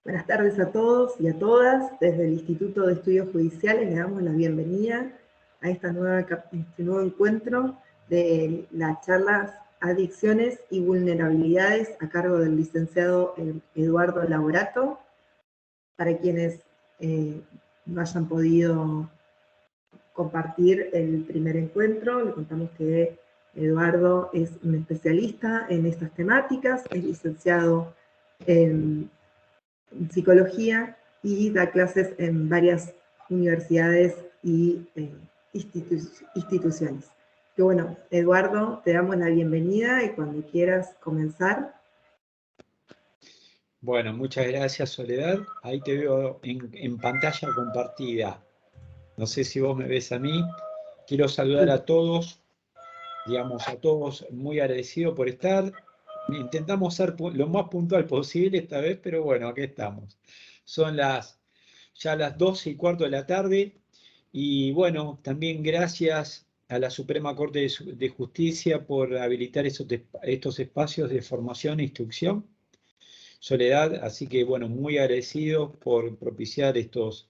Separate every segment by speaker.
Speaker 1: Buenas tardes a todos y a todas. Desde el Instituto de Estudios Judiciales le damos la bienvenida a este nuevo encuentro de las charlas Adicciones y Vulnerabilidades a cargo del licenciado Eduardo Laborato. Para quienes no hayan podido compartir el primer encuentro, le contamos que Eduardo es un especialista en estas temáticas, es licenciado en psicología y da clases en varias universidades y instituciones. Que bueno, Eduardo, te damos la bienvenida y cuando quieras comenzar.
Speaker 2: Bueno, muchas gracias, Soledad. Ahí te veo en pantalla compartida. No sé si vos me ves a mí. Quiero saludar a todos, digamos, a todos muy agradecido por estar. Intentamos ser lo más puntual posible esta vez, pero bueno, aquí estamos. Son ya las 12:15 de la tarde y bueno, también gracias a la Suprema Corte de Justicia por habilitar estos espacios de formación e instrucción. Soledad, así que bueno, muy agradecido por propiciar estos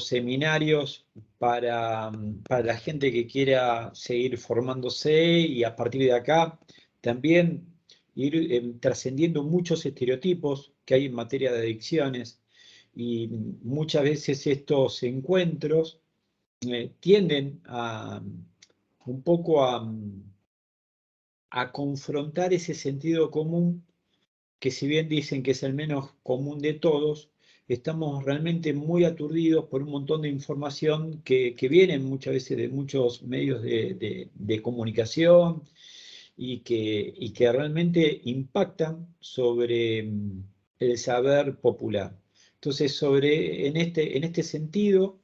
Speaker 2: seminarios para la gente que quiera seguir formándose y a partir de acá también ir trascendiendo muchos estereotipos que hay en materia de adicciones y muchas veces estos encuentros tienden un poco a confrontar ese sentido común que si bien dicen que es el menos común de todos, estamos realmente muy aturdidos por un montón de información que vienen muchas veces de muchos medios de comunicación y que realmente impactan sobre el saber popular. Entonces, en este sentido,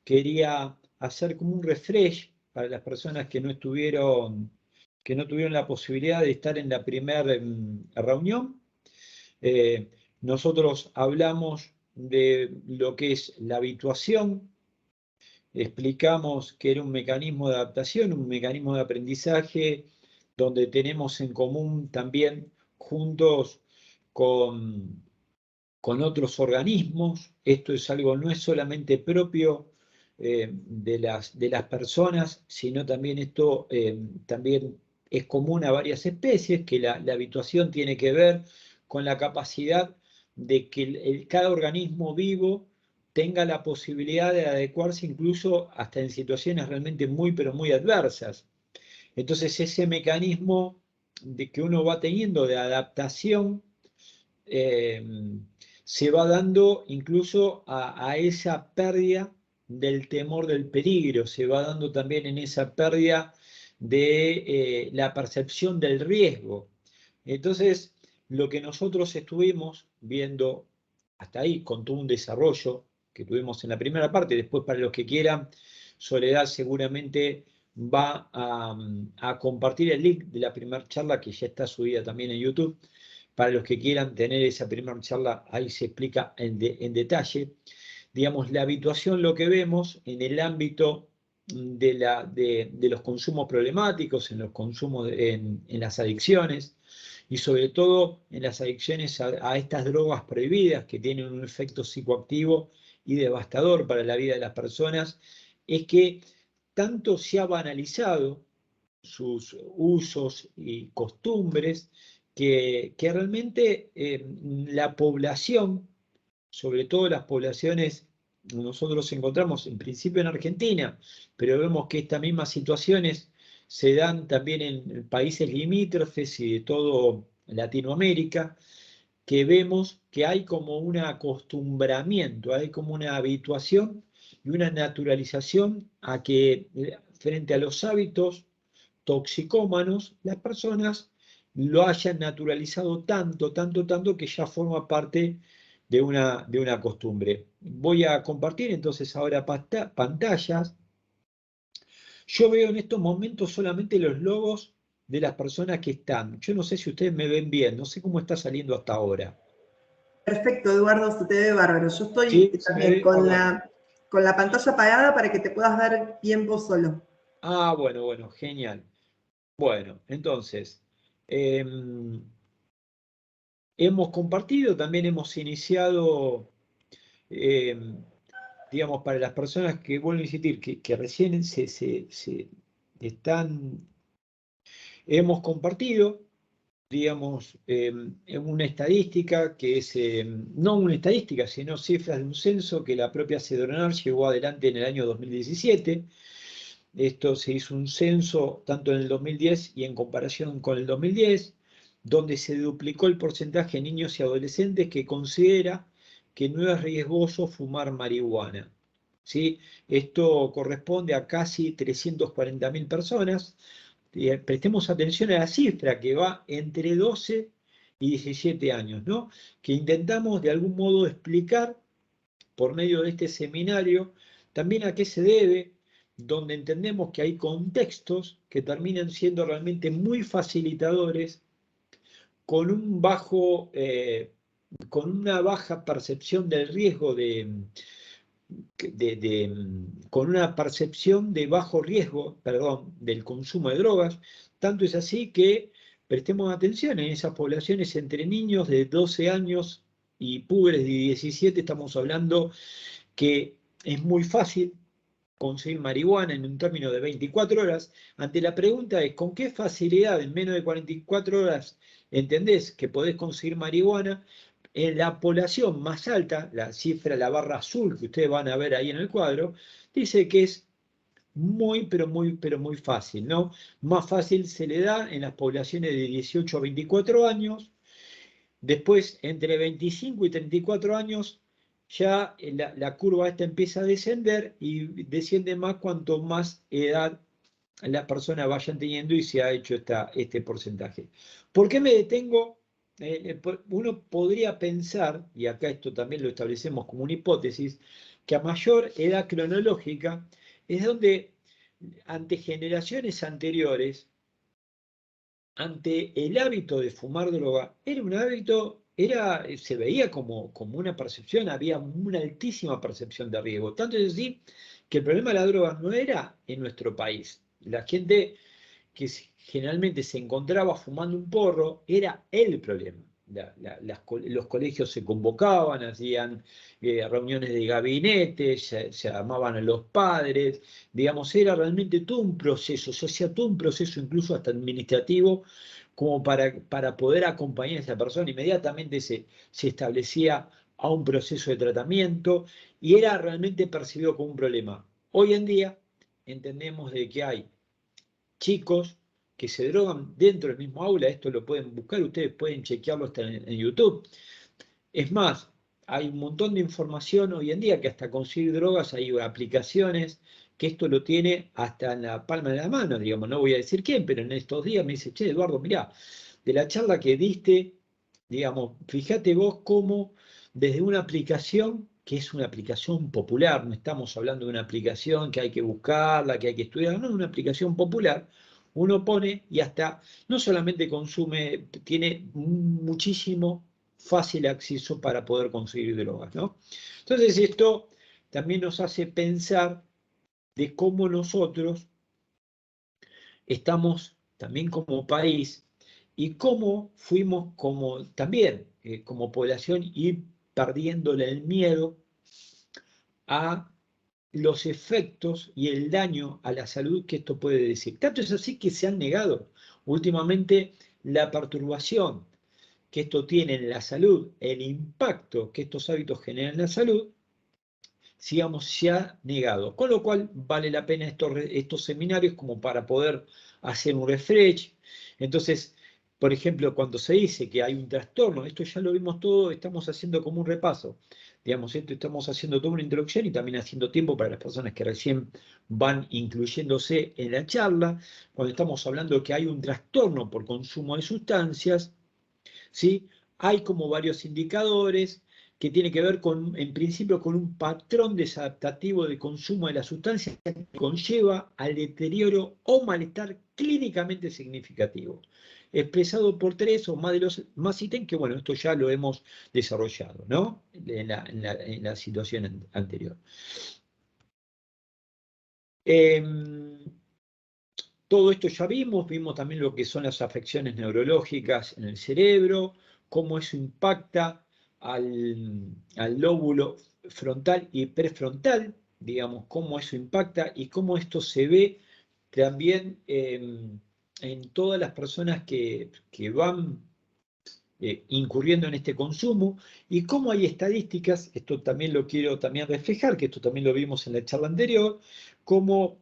Speaker 2: quería hacer como un refresh para las personas que no tuvieron la posibilidad de estar en la primera reunión. Nosotros hablamos de lo que es la habituación, explicamos que era un mecanismo de adaptación, un mecanismo de aprendizaje, donde tenemos en común también juntos con otros organismos. Esto es algo, no es solamente propio de las personas, sino también esto también es común a varias especies, que la habituación tiene que ver con la capacidad de que cada organismo vivo tenga la posibilidad de adecuarse incluso hasta en situaciones realmente muy, pero muy adversas. Entonces ese mecanismo de que uno va teniendo de adaptación se va dando incluso a esa pérdida del temor del peligro, se va dando también en esa pérdida de la percepción del riesgo. Entonces, lo que nosotros estuvimos viendo hasta ahí, con todo un desarrollo que tuvimos en la primera parte, después para los que quieran, Soledad seguramente va a compartir el link de la primera charla que ya está subida también en YouTube. Para los que quieran tener esa primera charla, ahí se explica en detalle. Digamos, la habituación, lo que vemos en el ámbito de los consumos problemáticos, en los consumos, en las adicciones, y sobre todo en las adicciones a estas drogas prohibidas que tienen un efecto psicoactivo y devastador para la vida de las personas, es que tanto se ha banalizado sus usos y costumbres que realmente la población, sobre todo las poblaciones, nosotros encontramos en principio en Argentina, pero vemos que estas mismas situaciones se dan también en países limítrofes y de todo Latinoamérica, que vemos que hay como un acostumbramiento, hay como una habituación y una naturalización a que frente a los hábitos toxicómanos, las personas lo hayan naturalizado tanto, tanto, tanto que ya forma parte de una costumbre. Voy a compartir entonces ahora pantallas. Yo veo en estos momentos solamente los logos de las personas que están. Yo no sé si ustedes me ven bien, no sé cómo está saliendo hasta ahora.
Speaker 1: Perfecto, Eduardo, se te ve bárbaro. Yo estoy
Speaker 2: ¿Sí? ¿Se me
Speaker 1: también
Speaker 2: ve? Ah, bueno.
Speaker 1: con la pantalla apagada para que te puedas ver bien vos solo.
Speaker 2: Ah, bueno, bueno, genial. Bueno, entonces, hemos compartido, también hemos iniciado, digamos, para las personas que vuelvo a insistir, que recién hemos compartido, digamos, una estadística que es, no una estadística, sino cifras de un censo que la propia Cedronar llevó adelante en el año 2017. Esto se hizo un censo tanto en el 2010 y en comparación con el 2010, donde se duplicó el porcentaje de niños y adolescentes que considera que no es riesgoso fumar marihuana. ¿Sí? Esto corresponde a casi 340.000 personas. Prestemos atención a la cifra que va entre 12 y 17 años, ¿no? Que intentamos de algún modo explicar por medio de este seminario también a qué se debe, donde entendemos que hay contextos que terminan siendo realmente muy facilitadores con con una baja percepción del riesgo con una percepción de bajo riesgo, perdón, del consumo de drogas. Tanto es así que prestemos atención en esas poblaciones entre niños de 12 años y púberes de 17, estamos hablando que es muy fácil conseguir marihuana en un término de 24 horas. Ante la pregunta es, ¿con qué facilidad en menos de 44 horas entendés que podés conseguir marihuana? En la población más alta, la cifra, la barra azul que ustedes van a ver ahí en el cuadro, dice que es muy, pero muy fácil, ¿no? Más fácil se le da en las poblaciones de 18 a 24 años. Después, entre 25 y 34 años, ya la curva esta empieza a descender y desciende más cuanto más edad la persona vaya teniendo y se ha hecho este porcentaje. ¿Por qué me detengo? Uno podría pensar, y acá esto también lo establecemos como una hipótesis, que a mayor edad cronológica es donde ante generaciones anteriores, ante el hábito de fumar droga, era un hábito, se veía como una percepción, había una altísima percepción de riesgo. Tanto es así que el problema de la droga no era en nuestro país. La gente que generalmente se encontraba fumando un porro era el problema. Los colegios se convocaban, hacían reuniones de gabinete, se llamaban a los padres, digamos, era realmente todo un proceso, se hacía todo un proceso incluso hasta administrativo, como para poder acompañar a esa persona. Inmediatamente se establecía a un proceso de tratamiento y era realmente percibido como un problema. Hoy en día entendemos de que hay chicos que se drogan dentro del mismo aula, esto lo pueden buscar, ustedes pueden chequearlo hasta en YouTube. Es más, hay un montón de información hoy en día que hasta conseguir drogas hay aplicaciones que esto lo tiene hasta en la palma de la mano, digamos, no voy a decir quién, pero en estos días me dice, che, Eduardo, mirá, de la charla que diste, digamos, fíjate vos cómo desde una aplicación, que es una aplicación popular, no estamos hablando de una aplicación que hay que buscarla, que hay que estudiar, no, una aplicación popular, uno pone y hasta no solamente consume, tiene muchísimo fácil acceso para poder conseguir drogas, ¿no? Entonces esto también nos hace pensar de cómo nosotros estamos también como país y cómo fuimos como también como población y perdiéndole el miedo a los efectos y el daño a la salud que esto puede decir. Tanto es así que se han negado últimamente la perturbación que esto tiene en la salud, el impacto que estos hábitos generan en la salud, sigamos, se ha negado. Con lo cual vale la pena estos seminarios como para poder hacer un refresh. Entonces, por ejemplo, cuando se dice que hay un trastorno, esto ya lo vimos todo, estamos haciendo como un repaso. Digamos, esto estamos haciendo toda una introducción y también haciendo tiempo para las personas que recién van incluyéndose en la charla. Cuando estamos hablando de que hay un trastorno por consumo de sustancias, ¿sí? Hay como varios indicadores que tiene que ver con, en principio, con un patrón desadaptativo de consumo de la sustancia que conlleva al deterioro o malestar clínicamente significativo, expresado por 3 o más de los más ítems, que bueno, esto ya lo hemos desarrollado, ¿no? En la situación anterior. Todo esto ya vimos también lo que son las afecciones neurológicas en el cerebro, cómo eso impacta al lóbulo frontal y prefrontal, digamos, cómo eso impacta y cómo esto se ve también en todas las personas que van incurriendo en este consumo, y cómo hay estadísticas, esto también lo quiero también reflejar, que esto también lo vimos en la charla anterior, cómo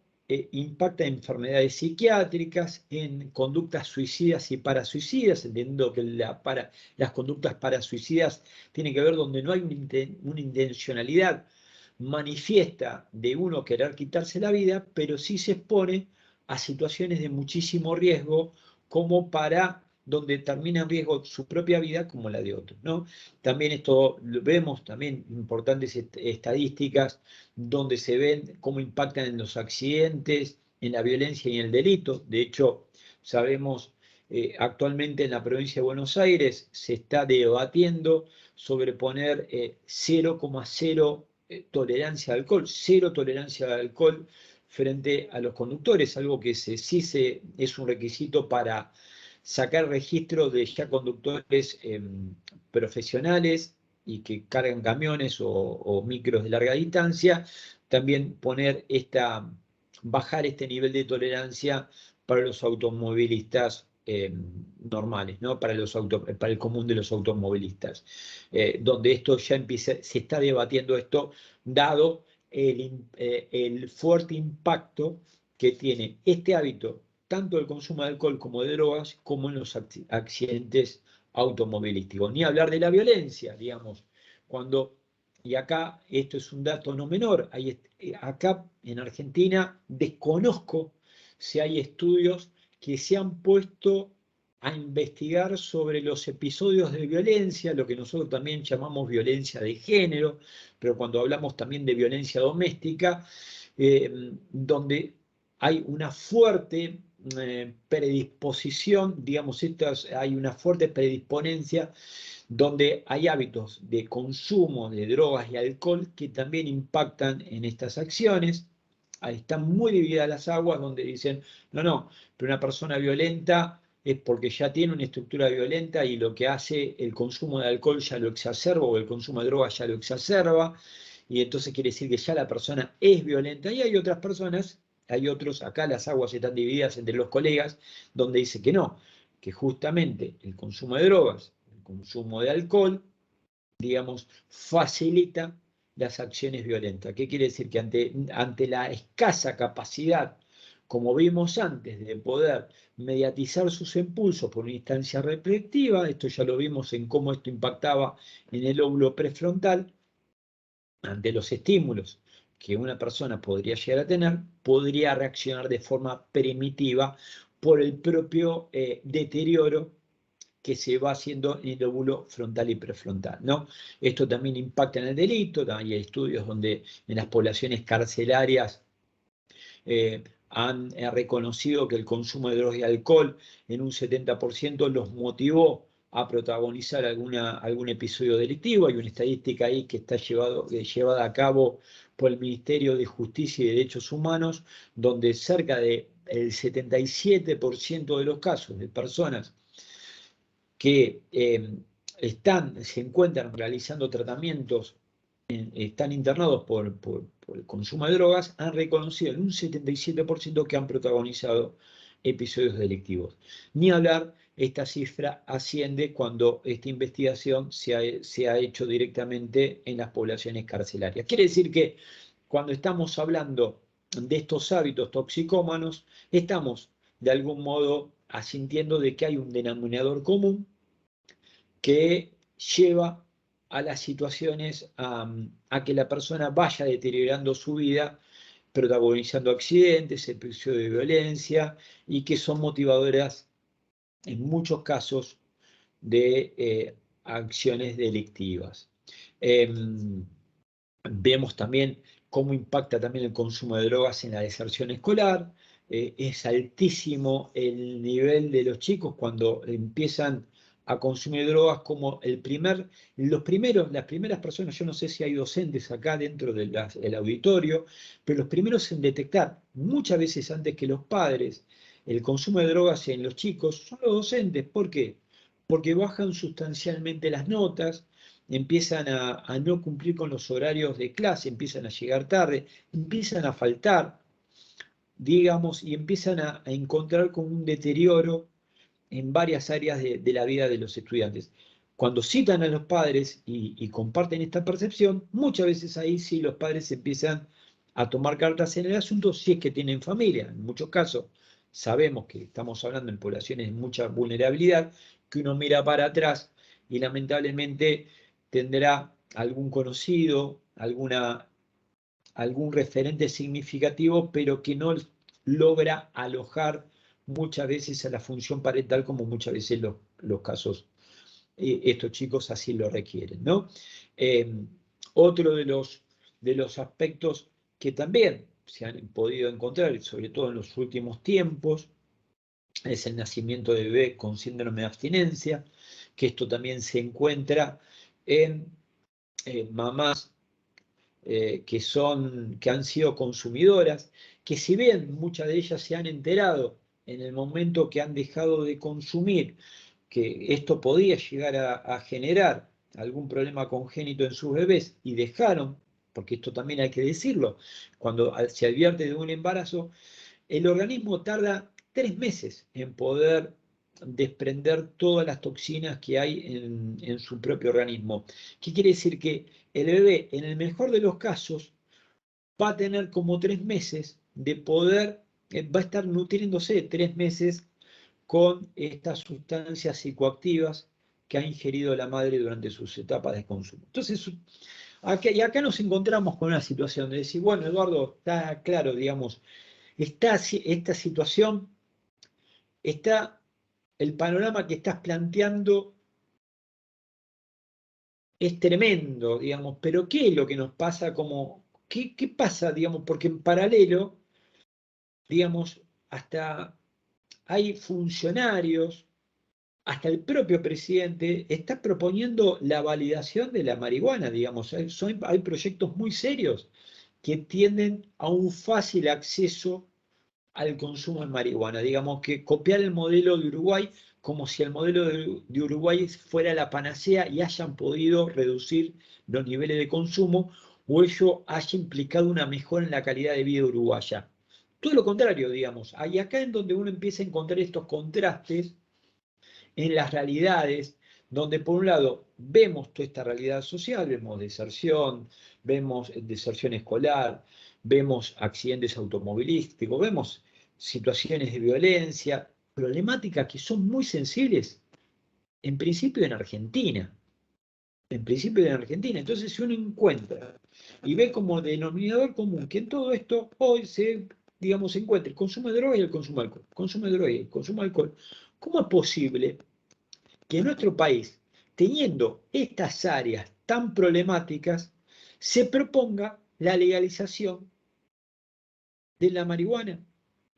Speaker 2: impacta en enfermedades psiquiátricas, en conductas suicidas y parasuicidas, entendiendo que las conductas parasuicidas tienen que ver donde no hay una intencionalidad manifiesta de uno querer quitarse la vida, pero sí se expone a situaciones de muchísimo riesgo, como para donde termina en riesgo su propia vida como la de otros, ¿no? También esto lo vemos, también importantes estadísticas donde se ven cómo impactan en los accidentes, en la violencia y en el delito. De hecho, sabemos actualmente en la provincia de Buenos Aires se está debatiendo sobre poner 0,0 tolerancia al alcohol, cero tolerancia al alcohol frente a los conductores, algo que es un requisito para sacar registro de ya conductores profesionales y que cargan camiones o micros de larga distancia, también bajar este nivel de tolerancia para los automovilistas normales, ¿no? Para el común de los automovilistas, donde esto ya se está debatiendo esto, dado el fuerte impacto que tiene este hábito, tanto el consumo de alcohol como de drogas, como en los accidentes automovilísticos. Ni hablar de la violencia, digamos, y acá esto es un dato no menor, acá en Argentina desconozco si hay estudios que se han puesto a investigar sobre los episodios de violencia, lo que nosotros también llamamos violencia de género, pero cuando hablamos también de violencia doméstica, donde hay una fuerte predisposición, digamos, hay una fuerte predisponencia donde hay hábitos de consumo de drogas y alcohol que también impactan en estas acciones. Ahí están muy divididas las aguas, donde dicen, no, pero una persona violenta es porque ya tiene una estructura violenta y lo que hace el consumo de alcohol ya lo exacerba, o el consumo de drogas ya lo exacerba, y entonces quiere decir que ya la persona es violenta. Y hay otras personas, acá las aguas están divididas entre los colegas, donde dice que no, que justamente el consumo de drogas, el consumo de alcohol, digamos, facilita las acciones violentas. ¿Qué quiere decir? Que ante la escasa capacidad, como vimos antes, de poder mediatizar sus impulsos por una instancia reflexiva, esto ya lo vimos en cómo esto impactaba en el lóbulo prefrontal, ante los estímulos que una persona podría llegar a tener, podría reaccionar de forma primitiva por el propio deterioro que se va haciendo en el lóbulo frontal y prefrontal, ¿no? Esto también impacta en el delito. Hay estudios donde en las poblaciones carcelarias han reconocido que el consumo de drogas y alcohol en un 70% los motivó a protagonizar algún episodio delictivo. Hay una estadística ahí que está llevada a cabo por el Ministerio de Justicia y Derechos Humanos, donde cerca del 77% de los casos de personas que se encuentran realizando tratamientos, están internados por el consumo de drogas, han reconocido en un 77% que han protagonizado episodios delictivos. Ni hablar, esta cifra asciende cuando esta investigación se ha hecho directamente en las poblaciones carcelarias. Quiere decir que cuando estamos hablando de estos hábitos toxicómanos, estamos de algún modo asintiendo de que hay un denominador común que lleva a las situaciones a que la persona vaya deteriorando su vida, protagonizando accidentes, episodios de violencia, y que son motivadoras en muchos casos de acciones delictivas. Vemos también cómo impacta también el consumo de drogas en la deserción escolar. Es altísimo el nivel de los chicos cuando empiezan a consumir drogas, como las primeras personas, yo no sé si hay docentes acá dentro del auditorio, pero los primeros en detectar, muchas veces antes que los padres, el consumo de drogas en los chicos son los docentes. ¿Por qué? porque bajan sustancialmente las notas, empiezan a no cumplir con los horarios de clase, empiezan a llegar tarde, empiezan a faltar, digamos, y empiezan a encontrar con un deterioro en varias áreas de la vida de los estudiantes. Cuando citan a los padres y comparten esta percepción, muchas veces ahí sí los padres empiezan a tomar cartas en el asunto si es que tienen familia. En muchos casos sabemos que estamos hablando en poblaciones de mucha vulnerabilidad, que uno mira para atrás y lamentablemente tendrá algún conocido, algún referente significativo, pero que no logra alojar muchas veces a la función parental como muchas veces los casos, estos chicos así lo requieren, ¿no? Otro de los aspectos que también se han podido encontrar, sobre todo en los últimos tiempos, es el nacimiento de bebés con síndrome de abstinencia, que esto también se encuentra en mamás que han sido consumidoras, que si bien muchas de ellas se han enterado en el momento que han dejado de consumir, que esto podía llegar a generar algún problema congénito en sus bebés y dejaron, porque esto también hay que decirlo, cuando se advierte de un embarazo, el organismo tarda 3 meses en poder desprender todas las toxinas que hay en su propio organismo. ¿Qué quiere decir? Que el bebé, en el mejor de los casos, va a tener como 3 meses de poder, va a estar nutriéndose 3 meses con estas sustancias psicoactivas que ha ingerido la madre durante sus etapas de consumo. Entonces, acá nos encontramos con una situación de decir, bueno, Eduardo, está claro, digamos, esta situación, está el panorama que estás planteando es tremendo, digamos, pero ¿qué es lo que nos pasa? ¿Qué pasa, digamos? Porque en paralelo, digamos, hasta hay funcionarios, hasta el propio presidente está proponiendo la validación de la marihuana, digamos. Hay proyectos muy serios que tienden a un fácil acceso al consumo de marihuana. Digamos que copiar el modelo de Uruguay como si el modelo de Uruguay fuera la panacea y hayan podido reducir los niveles de consumo o ello haya implicado una mejora en la calidad de vida uruguaya. Todo lo contrario, digamos. Hay acá en donde uno empieza a encontrar estos contrastes en las realidades, donde por un lado vemos toda esta realidad social, vemos deserción escolar, vemos accidentes automovilísticos, vemos situaciones de violencia, problemáticas que son muy sensibles, en principio en Argentina. En principio en Argentina. Entonces, si uno encuentra y ve como denominador común que en todo esto hoy digamos, se encuentra el consumo de droga y el consumo de alcohol, consumo de droga y el consumo de alcohol, ¿cómo es posible que nuestro país, teniendo estas áreas tan problemáticas, se proponga la legalización de la marihuana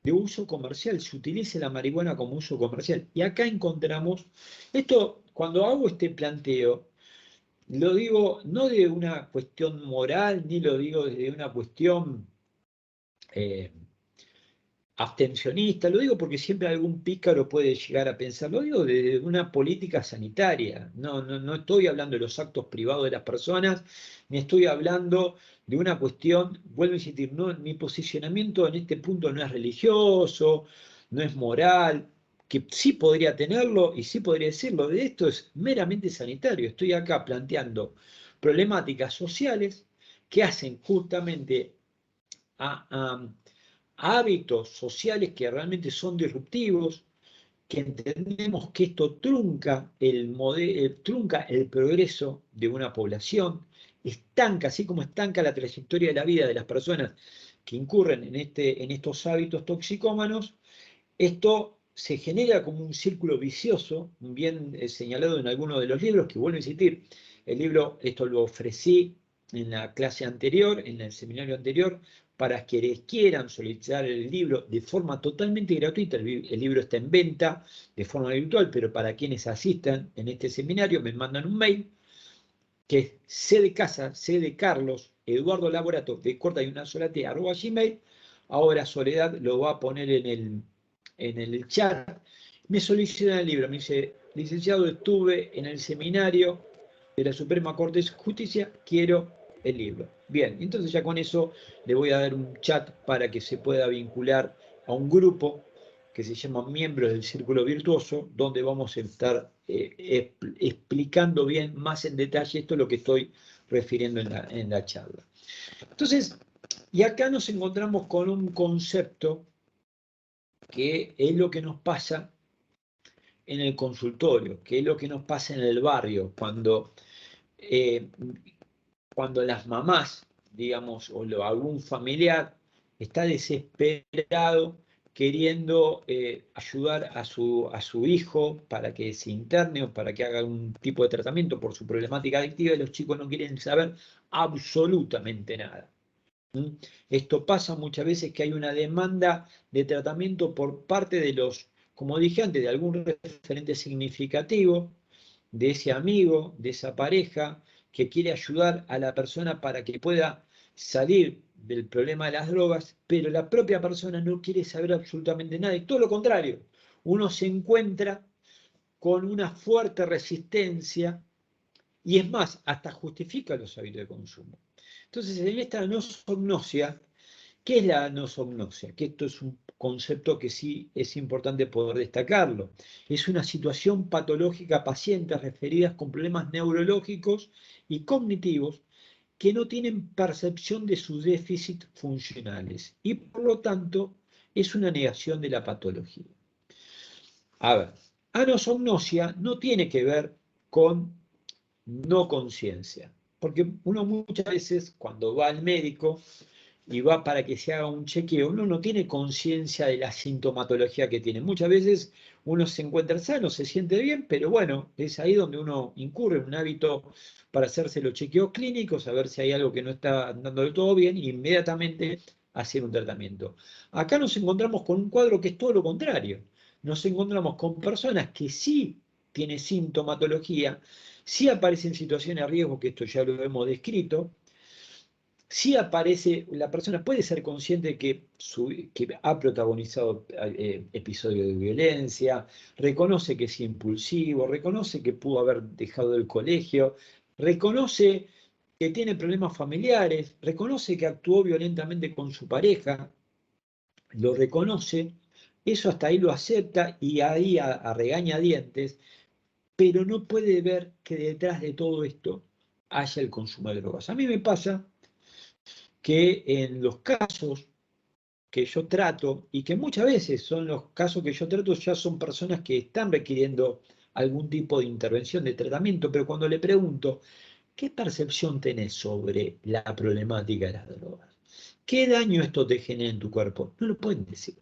Speaker 2: de uso comercial, se utilice la marihuana como uso comercial? Y acá encontramos, esto, cuando hago este planteo, lo digo no de una cuestión moral, ni lo digo desde una cuestión eh, abstencionista, lo digo porque siempre algún pícaro puede llegar a pensar, lo digo desde una política sanitaria, no estoy hablando de los actos privados de las personas, ni estoy hablando de una cuestión, vuelvo a insistir, no, mi posicionamiento en este punto no es religioso, no es moral, que sí podría tenerlo y sí podría decirlo, de esto es meramente sanitario, estoy acá planteando problemáticas sociales que hacen justamente a hábitos sociales que realmente son disruptivos, que entendemos que esto trunca el progreso de una población, estanca, así como estanca la trayectoria de la vida de las personas que incurren en estos hábitos toxicómanos, esto se genera como un círculo vicioso, bien señalado en algunos de los libros, que vuelvo a insistir, el libro, esto lo ofrecí en la clase anterior, en el seminario anterior, para quienes quieran solicitar el libro de forma totalmente gratuita. El libro está en venta de forma virtual, pero para quienes asistan en este seminario me mandan un mail que es C de casa, C de Carlos, Eduardo Laborato, de corta y una sola T, @gmail. Ahora Soledad lo va a poner en el chat. Me solicitan el libro, me dice, licenciado, estuve en el seminario de la Suprema Corte de Justicia, quiero el libro. Bien, entonces ya con eso le voy a dar un chat para que se pueda vincular a un grupo que se llama Miembros del Círculo Virtuoso, donde vamos a estar explicando bien, más en detalle, esto es lo que estoy refiriendo en la charla. Entonces, y acá nos encontramos con un concepto que es lo que nos pasa en el consultorio, que es lo que nos pasa en el barrio, eh, cuando las mamás, digamos, o algún familiar está desesperado queriendo ayudar a su hijo para que se interne o para que haga un tipo de tratamiento por su problemática adictiva, y los chicos no quieren saber absolutamente nada. Esto pasa muchas veces, que hay una demanda de tratamiento por parte de los, como dije antes, de algún referente significativo, de ese amigo, de esa pareja, que quiere ayudar a la persona para que pueda salir del problema de las drogas, pero la propia persona no quiere saber absolutamente nada, y todo lo contrario, uno se encuentra con una fuerte resistencia, y es más, hasta justifica los hábitos de consumo. Entonces, en esta nosognosia, ¿qué es la nosognosia? Que esto es un concepto que sí es importante poder destacarlo. Es una situación patológica a pacientes referidas con problemas neurológicos y cognitivos que no tienen percepción de sus déficits funcionales y por lo tanto es una negación de la patología. A ver, anosognosia no tiene que ver con no conciencia, porque uno muchas veces cuando va al médico y va para que se haga un chequeo, uno no tiene conciencia de la sintomatología que tiene. Muchas veces uno se encuentra sano, se siente bien, pero bueno, es ahí donde uno incurre en un hábito para hacerse los chequeos clínicos, a ver si hay algo que no está andando del todo bien, e inmediatamente hacer un tratamiento. Acá nos encontramos con un cuadro que es todo lo contrario. Nos encontramos con personas que sí tienen sintomatología, sí aparecen situaciones de riesgo, que esto ya lo hemos descrito, sí aparece, la persona puede ser consciente de que ha protagonizado episodios de violencia, reconoce que es impulsivo, reconoce que pudo haber dejado el colegio, reconoce que tiene problemas familiares, reconoce que actuó violentamente con su pareja, lo reconoce, eso hasta ahí lo acepta y ahí a regañadientes, pero no puede ver que detrás de todo esto haya el consumo de drogas. A mí me pasa que en los casos que yo trato, y que muchas veces son los casos que yo trato, ya son personas que están requiriendo algún tipo de intervención, de tratamiento, pero cuando le pregunto, ¿qué percepción tenés sobre la problemática de las drogas? ¿Qué daño esto te genera en tu cuerpo? No lo pueden decir.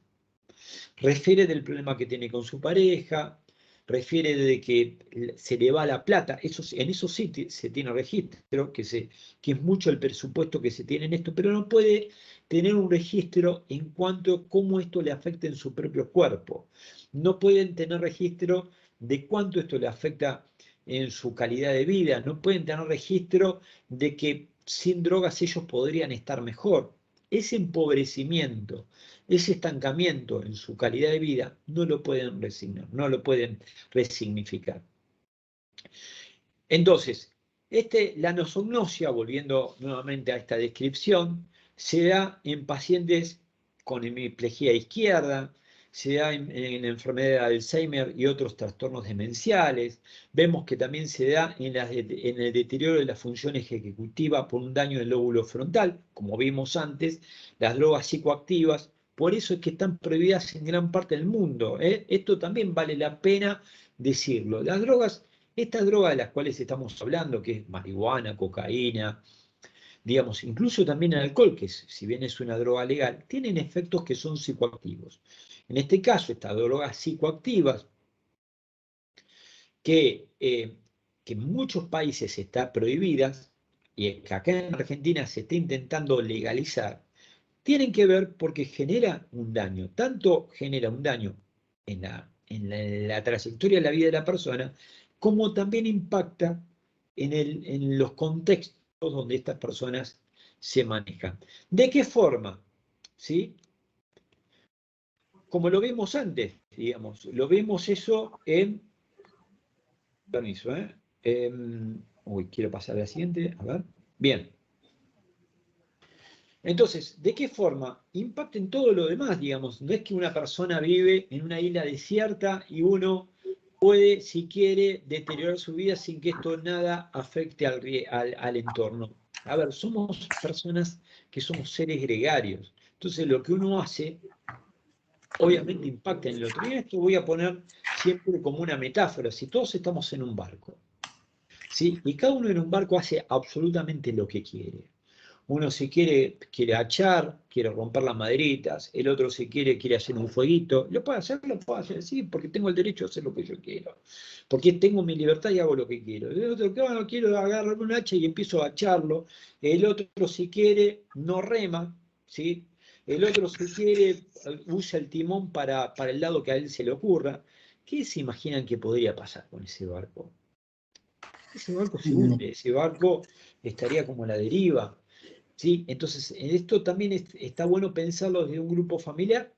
Speaker 2: Refiere del problema que tiene con su pareja, refiere de que se le va la plata, en eso sí se tiene registro, que es mucho el presupuesto que se tiene en esto, pero no puede tener un registro en cuanto a cómo esto le afecta en su propio cuerpo. No pueden tener registro de cuánto esto le afecta en su calidad de vida, no pueden tener registro de que sin drogas ellos podrían estar mejor. Ese empobrecimiento, ese estancamiento en su calidad de vida, no lo pueden resignar, no lo pueden resignificar. Entonces, la nosognosia, volviendo nuevamente a esta descripción, se da en pacientes con hemiplegia izquierda, se da en enfermedad de Alzheimer y otros trastornos demenciales. Vemos que también se da en el deterioro de las funciones ejecutivas por un daño del lóbulo frontal, como vimos antes, las drogas psicoactivas. Por eso es que están prohibidas en gran parte del mundo. Esto también vale la pena decirlo. Estas drogas de las cuales estamos hablando, que es marihuana, cocaína, digamos, incluso también el alcohol, que si bien es una droga legal, tienen efectos que son psicoactivos. En este caso, estas drogas psicoactivas, que en muchos países están prohibidas, y que acá en Argentina se está intentando legalizar, tienen que ver porque genera un daño. Tanto genera un daño en la trayectoria de la vida de la persona, como también impacta en los contextos donde estas personas se manejan. ¿De qué forma? ¿Sí? Como lo vimos antes, digamos, lo vemos eso en Permiso, ¿eh? Quiero pasar a la siguiente. A ver. Bien. Entonces, ¿de qué forma? Impacta en todo lo demás, digamos. No es que una persona vive en una isla desierta y uno puede, si quiere, deteriorar su vida sin que esto nada afecte al entorno. A ver, somos personas que somos seres gregarios. Entonces, lo que uno hace, obviamente impacta en el otro. Y esto voy a poner siempre como una metáfora. Si todos estamos en un barco, ¿sí? Y cada uno en un barco hace absolutamente lo que quiere. Uno si quiere achar, quiere romper las maderitas, el otro si quiere hacer un fueguito. Lo puedo hacer, sí, porque tengo el derecho a hacer lo que yo quiero. Porque tengo mi libertad y hago lo que quiero. El otro, que bueno, quiero agarrar un hacha y empiezo a acharlo. El otro si quiere, no rema, ¿sí? El otro si quiere, usa el timón para el lado que a él se le ocurra. ¿Qué se imaginan que podría pasar con ese barco? Ese barco se hunde, ese barco estaría como a la deriva. ¿Sí? Entonces, en esto también está bueno pensarlo desde un grupo familiar,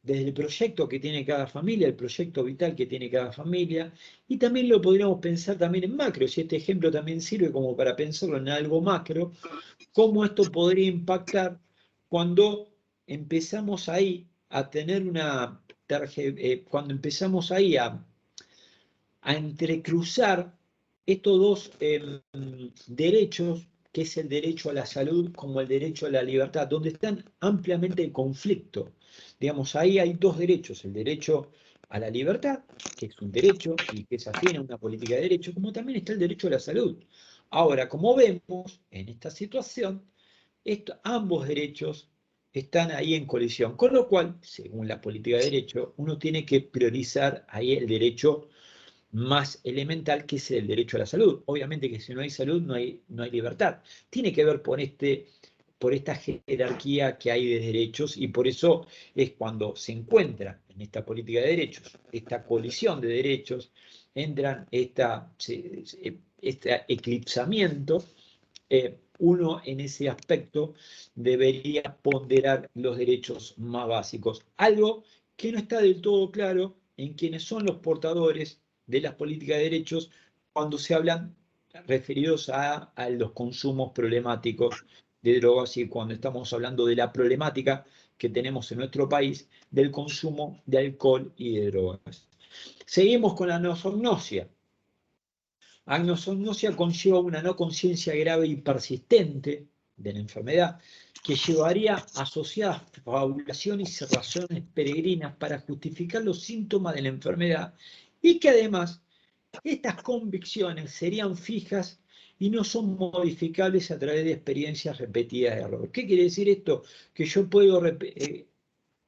Speaker 2: desde el proyecto que tiene cada familia, el proyecto vital que tiene cada familia, y también lo podríamos pensar también en macro, si este ejemplo también sirve como para pensarlo en algo macro, cómo esto podría impactar cuando empezamos ahí a tener cuando empezamos ahí a entrecruzar estos dos derechos, que es el derecho a la salud como el derecho a la libertad, donde están ampliamente en conflicto. Digamos, ahí hay dos derechos, el derecho a la libertad, que es un derecho y que es afín a una política de derecho, como también está el derecho a la salud. Ahora, como vemos en esta situación, ambos derechos están ahí en colisión, con lo cual, según la política de derecho, uno tiene que priorizar ahí el derecho más elemental, que es el derecho a la salud. Obviamente que si no hay salud no hay libertad. Tiene que ver por esta jerarquía que hay de derechos, y por eso es cuando se encuentra en esta política de derechos, esta colisión de derechos, entran este eclipsamiento. Uno en ese aspecto debería ponderar los derechos más básicos. Algo que no está del todo claro en quienes son los portadores de las políticas de derechos cuando se hablan referidos a los consumos problemáticos de drogas, y cuando estamos hablando de la problemática que tenemos en nuestro país del consumo de alcohol y de drogas. Seguimos con la anosognosia. Anosognosia conlleva una no conciencia grave y persistente de la enfermedad, que llevaría asociadas fabulaciones y razones peregrinas para justificar los síntomas de la enfermedad, y que además estas convicciones serían fijas y no son modificables a través de experiencias repetidas de error. ¿Qué quiere decir esto? Que yo puedo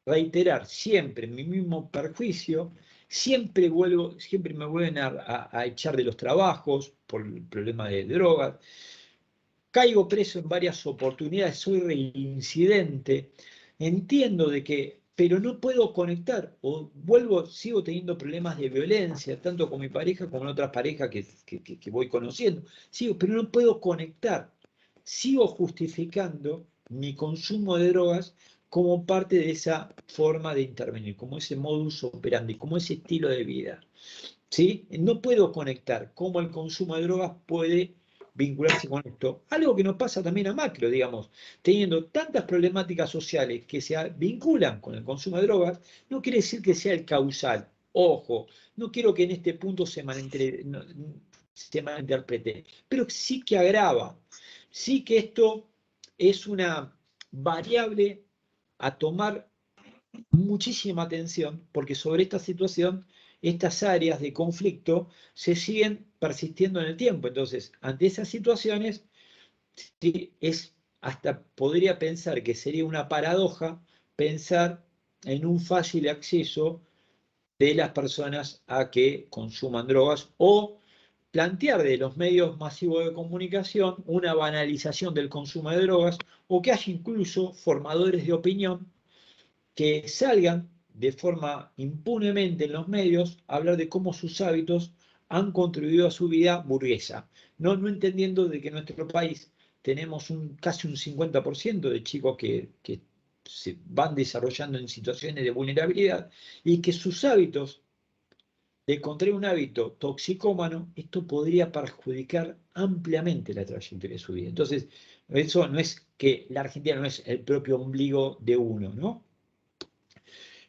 Speaker 2: reiterar siempre mi mismo perjuicio, siempre me vuelven a echar de los trabajos por el problema de drogas, caigo preso en varias oportunidades, soy reincidente, entiendo de que, pero no puedo conectar, o sigo teniendo problemas de violencia, tanto con mi pareja como con otras parejas que voy conociendo, pero no puedo conectar, sigo justificando mi consumo de drogas como parte de esa forma de intervenir, como ese modus operandi, como ese estilo de vida. ¿Sí? No puedo conectar cómo el consumo de drogas puede vincularse con esto. Algo que nos pasa también a macro, digamos, teniendo tantas problemáticas sociales que se vinculan con el consumo de drogas, no quiere decir que sea el causal. Ojo, no quiero que en este punto se malinterprete, pero sí que agrava, sí que esto es una variable a tomar muchísima atención, porque sobre esta situación, estas áreas de conflicto se siguen persistiendo en el tiempo. Entonces, ante esas situaciones, sí, hasta podría pensar que sería una paradoja pensar en un fácil acceso de las personas a que consuman drogas, o plantear de los medios masivos de comunicación una banalización del consumo de drogas, o que haya incluso formadores de opinión que salgan de forma impunemente en los medios a hablar de cómo sus hábitos han contribuido a su vida burguesa, no entendiendo de que en nuestro país tenemos casi un 50% de chicos que se van desarrollando en situaciones de vulnerabilidad, y que sus hábitos de contraer un hábito toxicómano, esto podría perjudicar ampliamente la trayectoria de su vida. Entonces, eso no es que la Argentina no es el propio ombligo de uno, ¿no?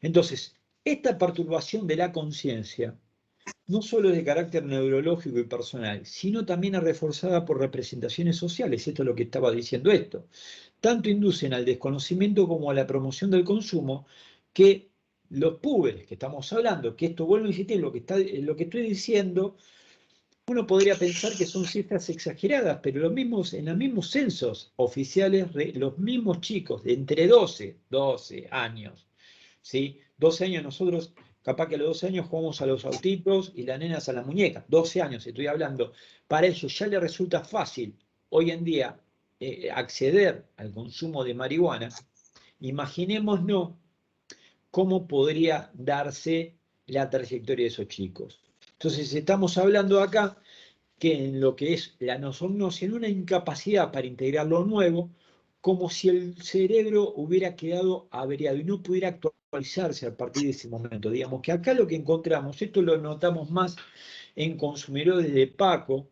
Speaker 2: Entonces, esta perturbación de la conciencia no solo es de carácter neurológico y personal, sino también es reforzada por representaciones sociales, esto es lo que estaba diciendo esto. Tanto inducen al desconocimiento como a la promoción del consumo, que los púberes que estamos hablando, que esto vuelvo a insistir, lo que estoy diciendo, uno podría pensar que son cifras exageradas, pero en los mismos censos oficiales, los mismos chicos de entre 12 años, ¿sí? 12 años nosotros, capaz que a los 12 años jugamos a los autitos y las nenas a las muñecas, 12 años estoy hablando, para ellos ya les resulta fácil hoy en día acceder al consumo de marihuana. Imaginémonos cómo podría darse la trayectoria de esos chicos. Entonces estamos hablando acá que en lo que es la nosognosia, en una incapacidad para integrar lo nuevo, como si el cerebro hubiera quedado averiado y no pudiera actualizarse a partir de ese momento. Digamos que acá lo que encontramos, esto lo notamos más en consumidores de Paco,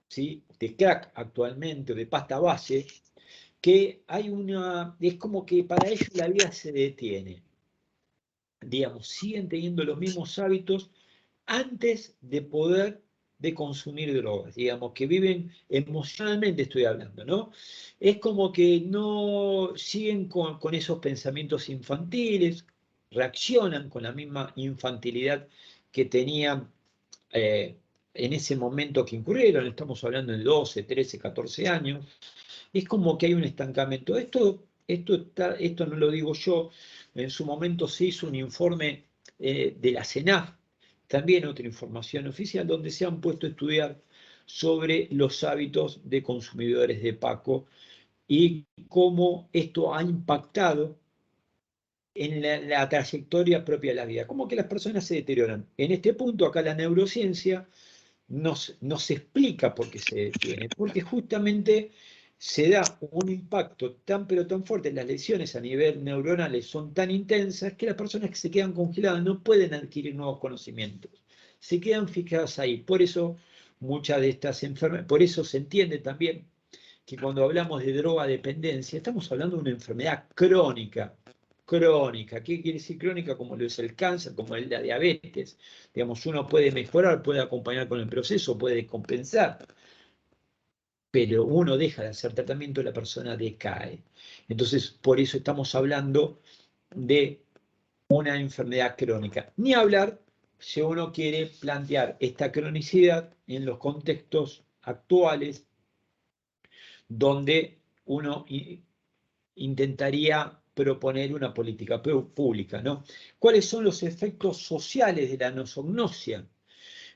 Speaker 2: ¿sí? De crack actualmente, o de pasta base, que es como que para ellos la vida se detiene. Digamos, siguen teniendo los mismos hábitos antes de poder de consumir drogas, digamos, que viven emocionalmente, estoy hablando, ¿no? Es como que no siguen con esos pensamientos infantiles, reaccionan con la misma infantilidad que tenían en ese momento que incurrieron, estamos hablando de 12, 13, 14 años, es como que hay un estancamiento. Esto no lo digo yo, en su momento se hizo un informe de la CENAF, también otra información oficial, donde se han puesto a estudiar sobre los hábitos de consumidores de Paco y cómo esto ha impactado en la trayectoria propia de la vida, cómo que las personas se deterioran. En este punto, acá la neurociencia nos explica por qué se detiene, porque justamente se da un impacto tan pero tan fuerte, las lesiones a nivel neuronales son tan intensas que las personas que se quedan congeladas no pueden adquirir nuevos conocimientos, se quedan fijadas ahí. Por eso muchas de estas enfermedades, por eso se entiende también que cuando hablamos de drogadependencia, estamos hablando de una enfermedad crónica. Crónica, ¿qué quiere decir crónica? Como lo es el cáncer, como es la diabetes. Digamos, uno puede mejorar, puede acompañar con el proceso, puede compensar, pero uno deja de hacer tratamiento y la persona decae. Entonces, por eso estamos hablando de una enfermedad crónica. Ni hablar si uno quiere plantear esta cronicidad en los contextos actuales donde uno intentaría proponer una política pública, ¿no? ¿Cuáles son los efectos sociales de la nosognosia?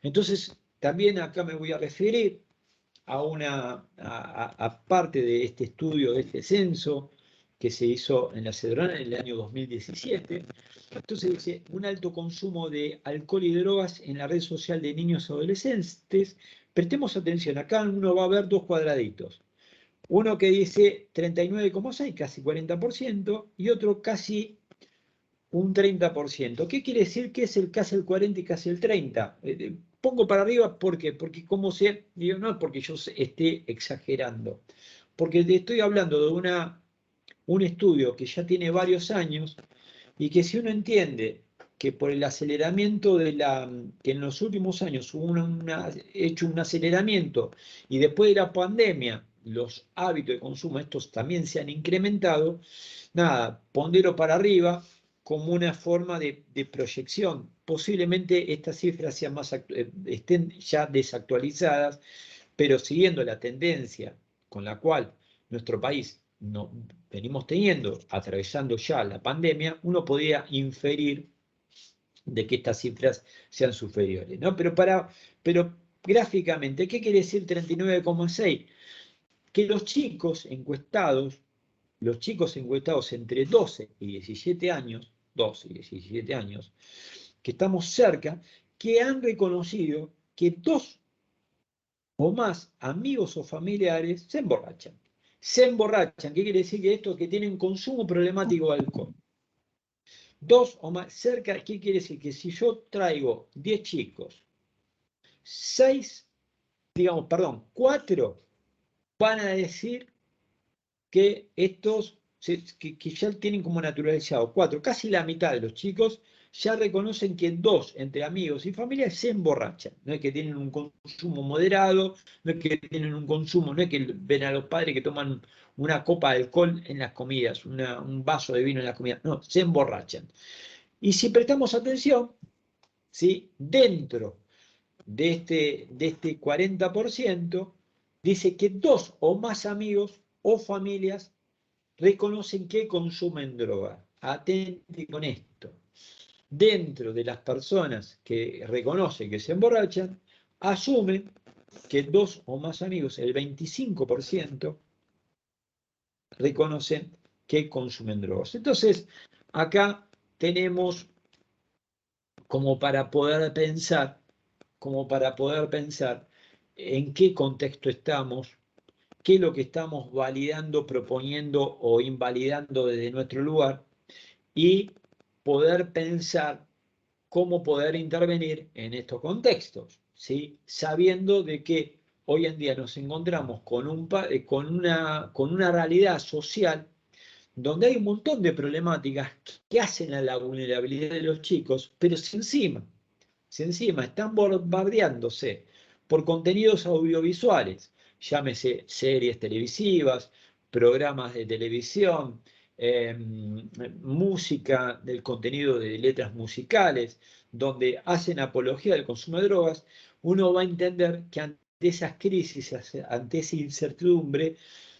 Speaker 2: Entonces, también acá me voy a referir a parte de este estudio, de este censo que se hizo en la Cedrona en el año 2017. Entonces dice, un alto consumo de alcohol y drogas en la red social de niños y adolescentes. Prestemos atención, acá uno va a ver dos cuadraditos. Uno que dice 39,6, casi 40%, y otro casi un 30%. ¿Qué quiere decir que es casi el 40 y casi el 30? Pongo para arriba, ¿por qué? Porque como se, digo, no es porque yo esté exagerando, porque te estoy hablando de un estudio que ya tiene varios años y que si uno entiende que por el aceleramiento que en los últimos años hubo hecho un aceleramiento y después de la pandemia los hábitos de consumo estos también se han incrementado, nada, pondero para arriba como una forma de proyección. Posiblemente estas cifras estén ya desactualizadas, pero siguiendo la tendencia con la cual nuestro país venimos teniendo, atravesando ya la pandemia, uno podría inferir de que estas cifras sean superiores, ¿no? Pero gráficamente, ¿qué quiere decir 39,6? Que los chicos encuestados entre 12 y 17 años, 12 y 17 años, que estamos cerca, que han reconocido que dos o más amigos o familiares se emborrachan. Se emborrachan, ¿qué quiere decir que esto? Que tienen consumo problemático de alcohol. 2 o más, cerca, ¿qué quiere decir? Que si yo traigo 10 chicos, 6, digamos, perdón, 4 van a decir que estos, que ya tienen como naturalizado, 4, casi la mitad de los chicos ya reconocen que 2 entre amigos y familia se emborrachan. No es que tienen un consumo moderado, no es que tienen un consumo, no es que ven a los padres que toman una copa de alcohol en las comidas, un vaso de vino en las comidas, no, se emborrachan. Y si prestamos atención, ¿sí? Dentro de este 40%, dice que 2 o más amigos o familias reconocen que consumen droga. Atente con esto. Dentro de las personas que reconocen que se emborrachan, asumen que 2 o más amigos, el 25%, reconocen que consumen drogas. Entonces, acá tenemos como para poder pensar, en qué contexto estamos, qué es lo que estamos validando, proponiendo o invalidando desde nuestro lugar y poder pensar cómo poder intervenir en estos contextos, ¿sí? Sabiendo de que hoy en día nos encontramos con una realidad social donde hay un montón de problemáticas que hacen a la vulnerabilidad de los chicos, pero si encima están bombardeándose por contenidos audiovisuales, llámese series televisivas, programas de televisión, música, del contenido de letras musicales, donde hacen apología del consumo de drogas, uno va a entender que ante esas crisis, ante esa incertidumbre,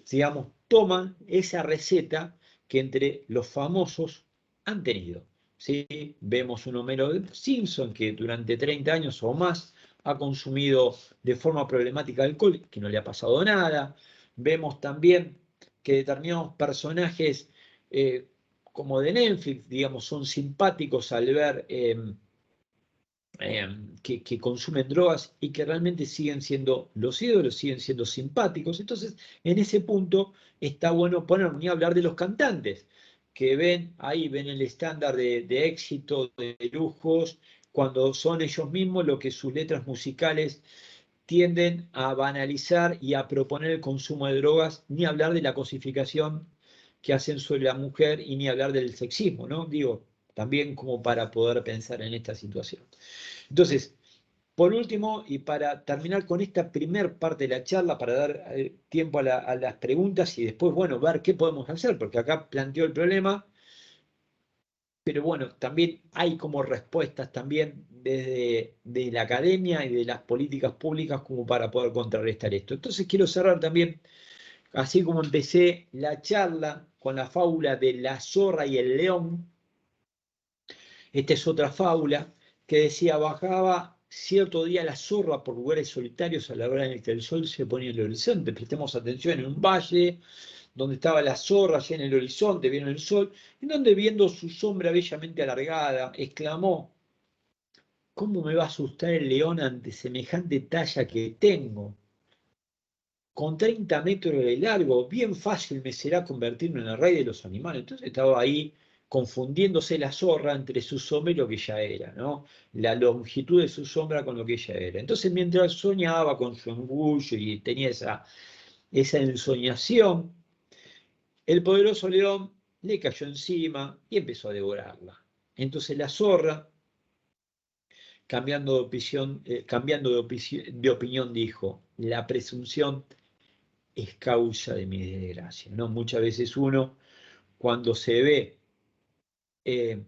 Speaker 2: digamos, toman esa receta que entre los famosos han tenido. ¿Sí? Vemos un Homero Simpson que durante 30 años o más ha consumido de forma problemática alcohol, que no le ha pasado nada. Vemos también que determinados personajes como de Netflix, digamos, son simpáticos al ver que consumen drogas y que realmente siguen siendo los ídolos, siguen siendo simpáticos. Entonces, en ese punto está bueno poner, ni hablar de los cantantes, que ven el estándar de éxito, de lujos, cuando son ellos mismos lo que sus letras musicales tienden a banalizar y a proponer el consumo de drogas, ni hablar de la cosificación que hacen sobre la mujer y ni hablar del sexismo, ¿no? Digo, también como para poder pensar en esta situación. Entonces, por último, y para terminar con esta primer parte de la charla, para dar tiempo a las preguntas y después, bueno, ver qué podemos hacer, porque acá planteó el problema, pero bueno, también hay como respuestas también desde de la academia y de las políticas públicas como para poder contrarrestar esto. Entonces quiero cerrar también, así como empecé la charla con la fábula de la zorra y el león. Esta es otra fábula que decía, bajaba cierto día la zorra por lugares solitarios a la hora en que el sol se ponía en el horizonte. Prestemos atención, en un valle donde estaba la zorra allá en el horizonte, vieron el sol, en donde viendo su sombra bellamente alargada, exclamó, ¿cómo me va a asustar el león ante semejante talla que tengo? Con 30 metros de largo, bien fácil me será convertirme en el rey de los animales. Entonces estaba ahí confundiéndose la zorra entre su sombra y lo que ella era, ¿no? La longitud de su sombra con lo que ella era. Entonces mientras soñaba con su orgullo y tenía esa ensoñación, el poderoso león le cayó encima y empezó a devorarla. Entonces la zorra, cambiando de opinión, dijo, la presunción es causa de mi desgracia, ¿no? Muchas veces uno, cuando se ve eh,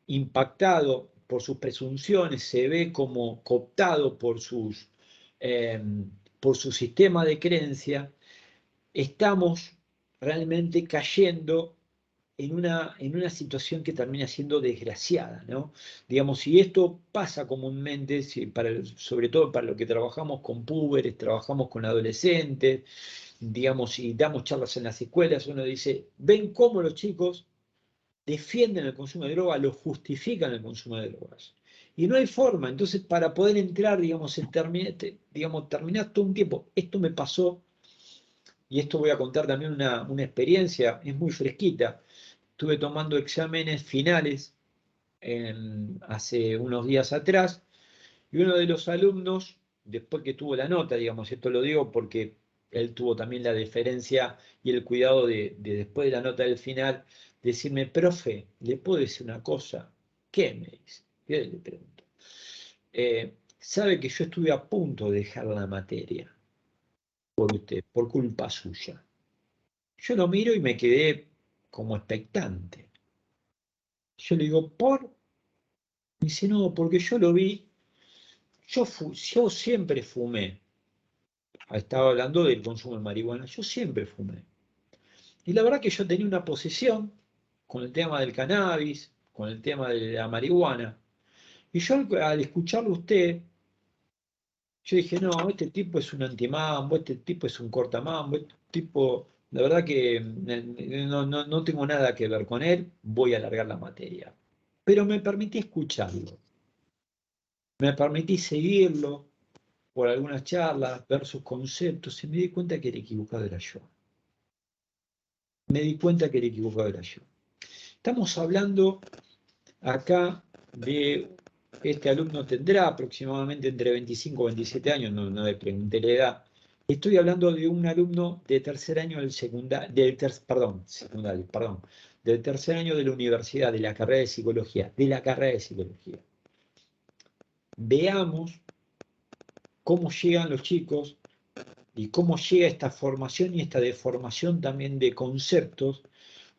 Speaker 2: impactado por sus presunciones, se ve como cooptado eh, por su sistema de creencia, estamos realmente cayendo en una situación que termina siendo desgraciada, ¿no? Digamos, si esto pasa comúnmente, sobre todo para lo que trabajamos con púberes, trabajamos con adolescentes, digamos, y damos charlas en las escuelas, uno dice, ven cómo los chicos defienden el consumo de drogas, lo justifican el consumo de drogas. Y no hay forma, entonces para poder entrar, digamos, terminaste un tiempo, esto me pasó, y esto voy a contar también una experiencia, es muy fresquita, estuve tomando exámenes finales hace unos días atrás, y uno de los alumnos, después que tuvo la nota, digamos, esto lo digo porque él tuvo también la deferencia y el cuidado de después de la nota del final, decirme, profe, ¿le puedo decir una cosa? ¿Qué? Me dice. Yo le pregunto. Sabe que yo estuve a punto de dejar la materia por usted, por culpa suya. Yo lo miro y me quedé como expectante. Yo le digo, ¿por? Me dice, no, porque yo lo vi, yo siempre fumé. Estaba hablando del consumo de marihuana, yo siempre fumé. Y la verdad que yo tenía una posición con el tema del cannabis, con el tema de la marihuana. Y yo al escucharlo a usted, yo dije, no, este tipo es un antimambo, este tipo es un cortamambo, este tipo, la verdad que no tengo nada que ver con él, voy a alargar la materia. Pero me permití escucharlo, me permití seguirlo por algunas charlas, ver sus conceptos, y me di cuenta que el equivocado era yo. Me di cuenta que el equivocado era yo. Estamos hablando acá de, este alumno tendrá aproximadamente entre 25 y 27 años, no le pregunté la edad. Estoy hablando de un alumno de tercer año del secundario, del tercer año de la universidad, de la carrera de psicología, Veamos cómo llegan los chicos y cómo llega esta formación y esta deformación también de conceptos,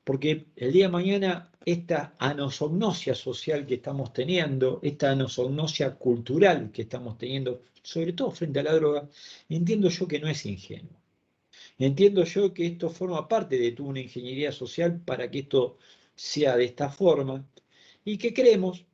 Speaker 2: porque el día de mañana esta anosognosia social que estamos teniendo, esta anosognosia cultural que estamos teniendo, sobre todo frente a la droga, entiendo yo que no es ingenuo. Entiendo yo que esto forma parte de toda una ingeniería social para que esto sea de esta forma y que creemos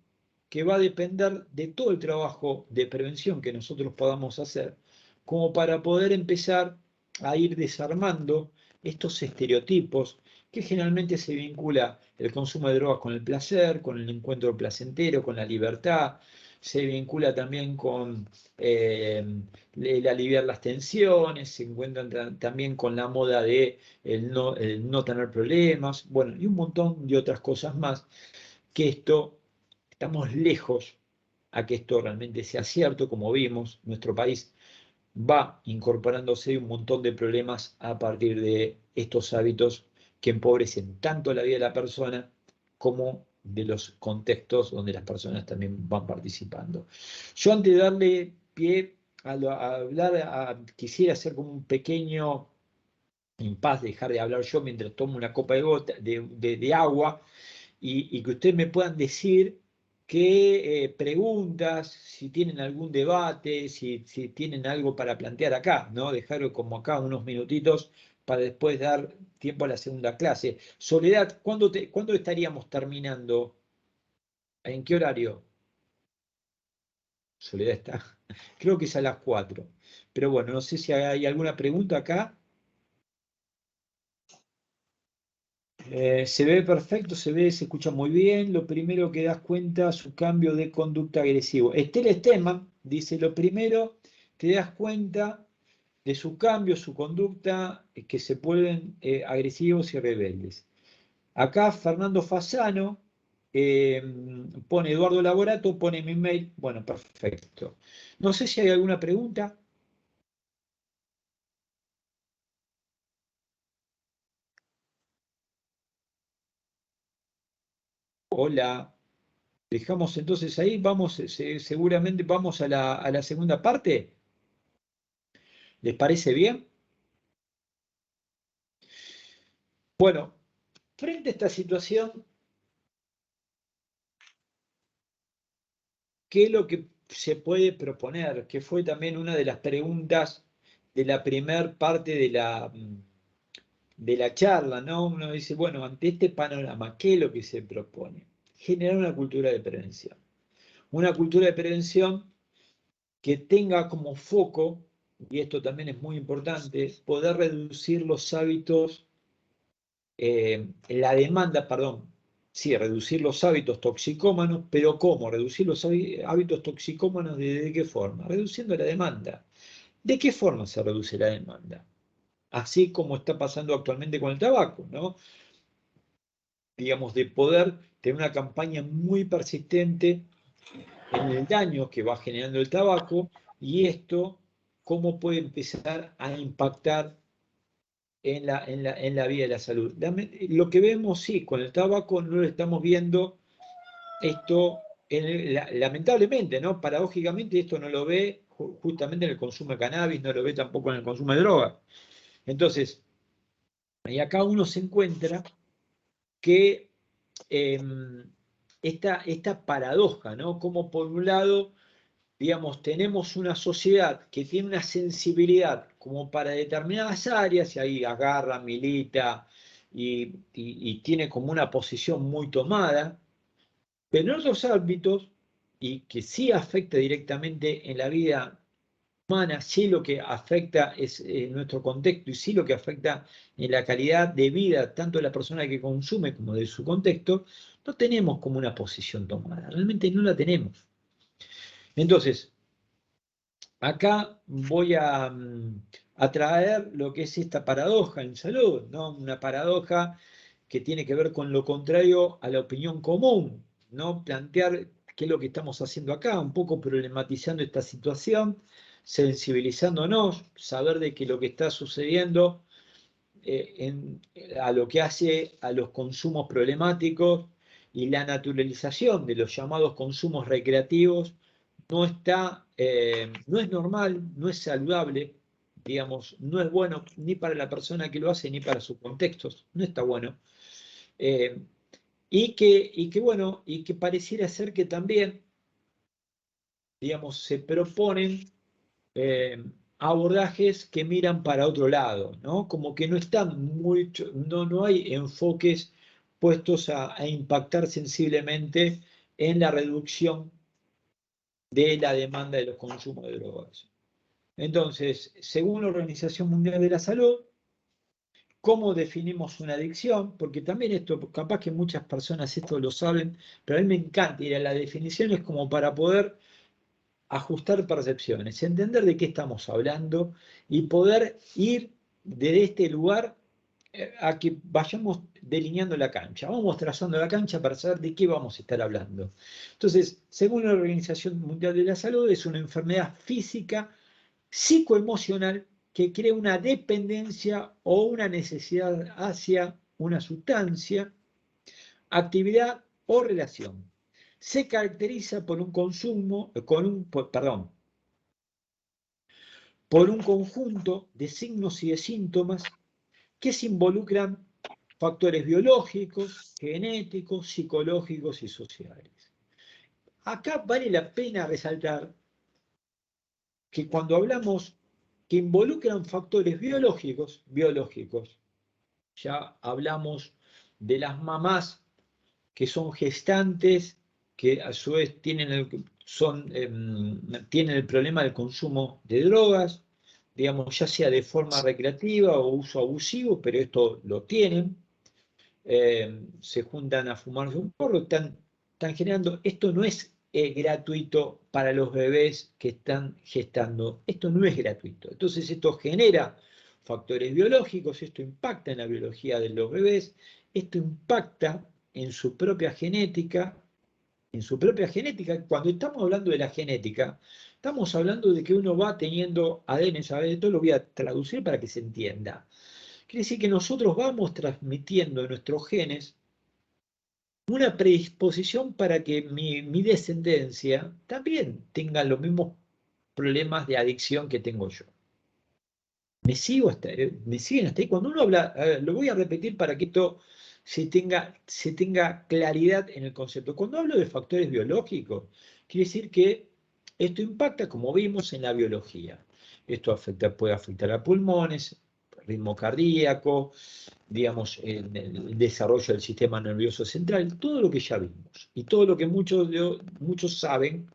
Speaker 2: que va a depender de todo el trabajo de prevención que nosotros podamos hacer, como para poder empezar a ir desarmando estos estereotipos que generalmente se vincula el consumo de drogas con el placer, con el encuentro placentero, con la libertad, se vincula también con el aliviar las tensiones, se encuentran también con la moda de el no tener problemas, bueno, y un montón de otras cosas más, que esto, estamos lejos a que esto realmente sea cierto, como vimos, nuestro país va incorporándose un montón de problemas a partir de estos hábitos que empobrecen tanto la vida de la persona como de los contextos donde las personas también van participando. Yo antes de darle pie a hablar, quisiera hacer como un pequeño impas, dejar de hablar yo mientras tomo una copa de agua y que ustedes me puedan decir qué preguntas, si tienen algún debate, si tienen algo para plantear acá, ¿no? Dejar como acá unos minutitos para después dar tiempo a la segunda clase. Soledad, ¿cuándo estaríamos terminando? ¿En qué horario? Soledad está. Creo que es a las 4. Pero bueno, no sé si hay alguna pregunta acá. Se ve perfecto, se escucha muy bien. Lo primero que das cuenta, su cambio de conducta agresivo. Estela Esteman dice, lo primero te das cuenta de su cambio, su conducta, que se vuelven agresivos y rebeldes. Acá Fernando Fasano eh, pone Eduardo Laborato, pone mi mail. Bueno, perfecto. No sé si hay alguna pregunta. Hola. Dejamos entonces ahí, vamos, seguramente vamos a la segunda parte. ¿Les parece bien? Bueno, frente a esta situación, ¿qué es lo que se puede proponer? Que fue también una de las preguntas de la primer parte de la charla, ¿no? Uno dice, bueno, ante este panorama, ¿qué es lo que se propone? Generar una cultura de prevención. Una cultura de prevención que tenga como foco, y esto también es muy importante, poder reducir los hábitos la demanda, perdón, sí, reducir los hábitos toxicómanos, pero ¿cómo? Reducir los hábitos toxicómanos ¿de qué forma? Reduciendo la demanda. ¿De qué forma se reduce la demanda? Así como está pasando actualmente con el tabaco, ¿no? Digamos, de poder tener una campaña muy persistente en el daño que va generando el tabaco y esto cómo puede empezar a impactar en la vida de la salud. Lo que vemos, sí, con el tabaco no lo estamos viendo esto, lamentablemente, ¿no? Paradójicamente esto no lo ve justamente en el consumo de cannabis, no lo ve tampoco en el consumo de drogas. Entonces, y acá uno se encuentra que esta paradoja, ¿no? Como por un lado, digamos, tenemos una sociedad que tiene una sensibilidad como para determinadas áreas, y ahí agarra, milita y tiene como una posición muy tomada, pero en otros ámbitos, y que sí afecta directamente en la vida humana, sí lo que afecta es nuestro contexto y sí lo que afecta en la calidad de vida tanto de la persona que consume como de su contexto, no tenemos como una posición tomada, realmente no la tenemos. Entonces, acá voy a traer lo que es esta paradoja en salud, ¿no? Una paradoja que tiene que ver con lo contrario a la opinión común, ¿no? Plantear qué es lo que estamos haciendo acá, un poco problematizando esta situación, sensibilizándonos, saber de que lo que está sucediendo a lo que hace a los consumos problemáticos y la naturalización de los llamados consumos recreativos no es normal, no es saludable, digamos, no es bueno ni para la persona que lo hace ni para sus contextos, no está bueno. Eh, bueno, y que pareciera ser que también, digamos, se proponen eh, abordajes que miran para otro lado, ¿no? Como que no están no hay enfoques puestos a impactar sensiblemente en la reducción de la demanda de los consumos de drogas. Entonces, según la Organización Mundial de la Salud, ¿cómo definimos una adicción? Porque también esto, capaz que muchas personas esto lo saben, pero a mí me encanta ir a las definiciones como para poder ajustar percepciones, entender de qué estamos hablando y poder ir de este lugar a que vayamos delineando la cancha, vamos trazando la cancha para saber de qué vamos a estar hablando. Entonces, según la Organización Mundial de la Salud, es una enfermedad física, psicoemocional, que crea una dependencia o una necesidad hacia una sustancia, actividad o relación. Se caracteriza por un consumo, por un conjunto de signos y de síntomas que se involucran factores biológicos, genéticos, psicológicos y sociales. Acá vale la pena resaltar que cuando hablamos que involucran factores biológicos, ya hablamos de las mamás que son gestantes, que a su vez tienen el problema del consumo de drogas, digamos, ya sea de forma recreativa o uso abusivo, pero esto lo tienen, se juntan a fumarse un porro, están generando, esto no es gratuito para los bebés que están gestando, esto no es gratuito. Entonces esto genera factores biológicos, esto impacta en la biología de los bebés, esto impacta en su propia genética, Cuando estamos hablando de la genética, estamos hablando de que uno va teniendo ADN, ¿sabes? Esto lo voy a traducir para que se entienda. Quiere decir que nosotros vamos transmitiendo en nuestros genes una predisposición para que mi descendencia también tenga los mismos problemas de adicción que tengo yo. Me siguen hasta ahí. Cuando uno habla, lo voy a repetir para que esto se tenga claridad en el concepto. Cuando hablo de factores biológicos, quiere decir que esto impacta, como vimos, en la biología. Esto puede afectar a pulmones, ritmo cardíaco, digamos, en el desarrollo del sistema nervioso central, todo lo que ya vimos y todo lo que muchos saben,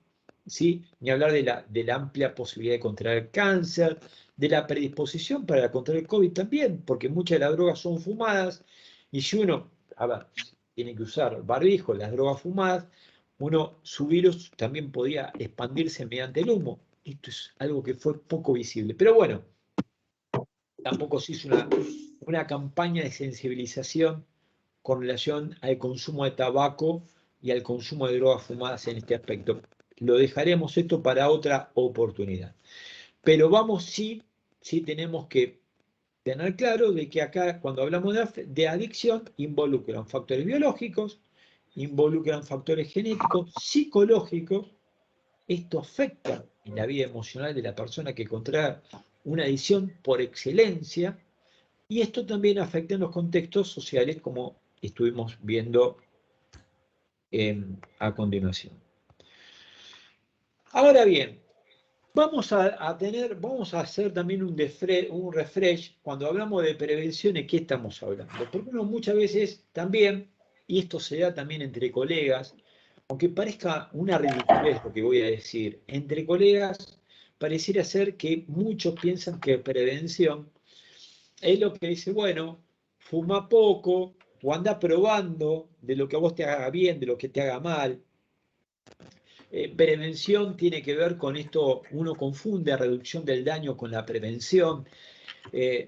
Speaker 2: ¿sí? Ni hablar de la amplia posibilidad de contraer cáncer, de la predisposición para contraer el COVID también, porque muchas de las drogas son fumadas y si uno, a ver, tiene que usar barbijo, las drogas fumadas, su virus también podía expandirse mediante el humo. Esto es algo que fue poco visible. Pero bueno, tampoco se hizo una campaña de sensibilización con relación al consumo de tabaco y al consumo de drogas fumadas en este aspecto. Lo dejaremos esto para otra oportunidad. Pero vamos, sí tenemos que tener claro de que acá, cuando hablamos de adicción, involucran factores biológicos, involucran factores genéticos, psicológicos. Esto afecta en la vida emocional de la persona que contrae una adicción por excelencia, y esto también afecta en los contextos sociales, como estuvimos viendo a continuación. Ahora bien, vamos a hacer también un refresh cuando hablamos de prevención. ¿De qué estamos hablando? Porque uno muchas veces también, y esto se da también entre colegas, aunque parezca una ridiculez lo que voy a decir, entre colegas pareciera ser que muchos piensan que prevención es lo que dice, bueno, fuma poco o anda probando de lo que a vos te haga bien, de lo que te haga mal. Prevención tiene que ver con esto, uno confunde reducción del daño con la prevención.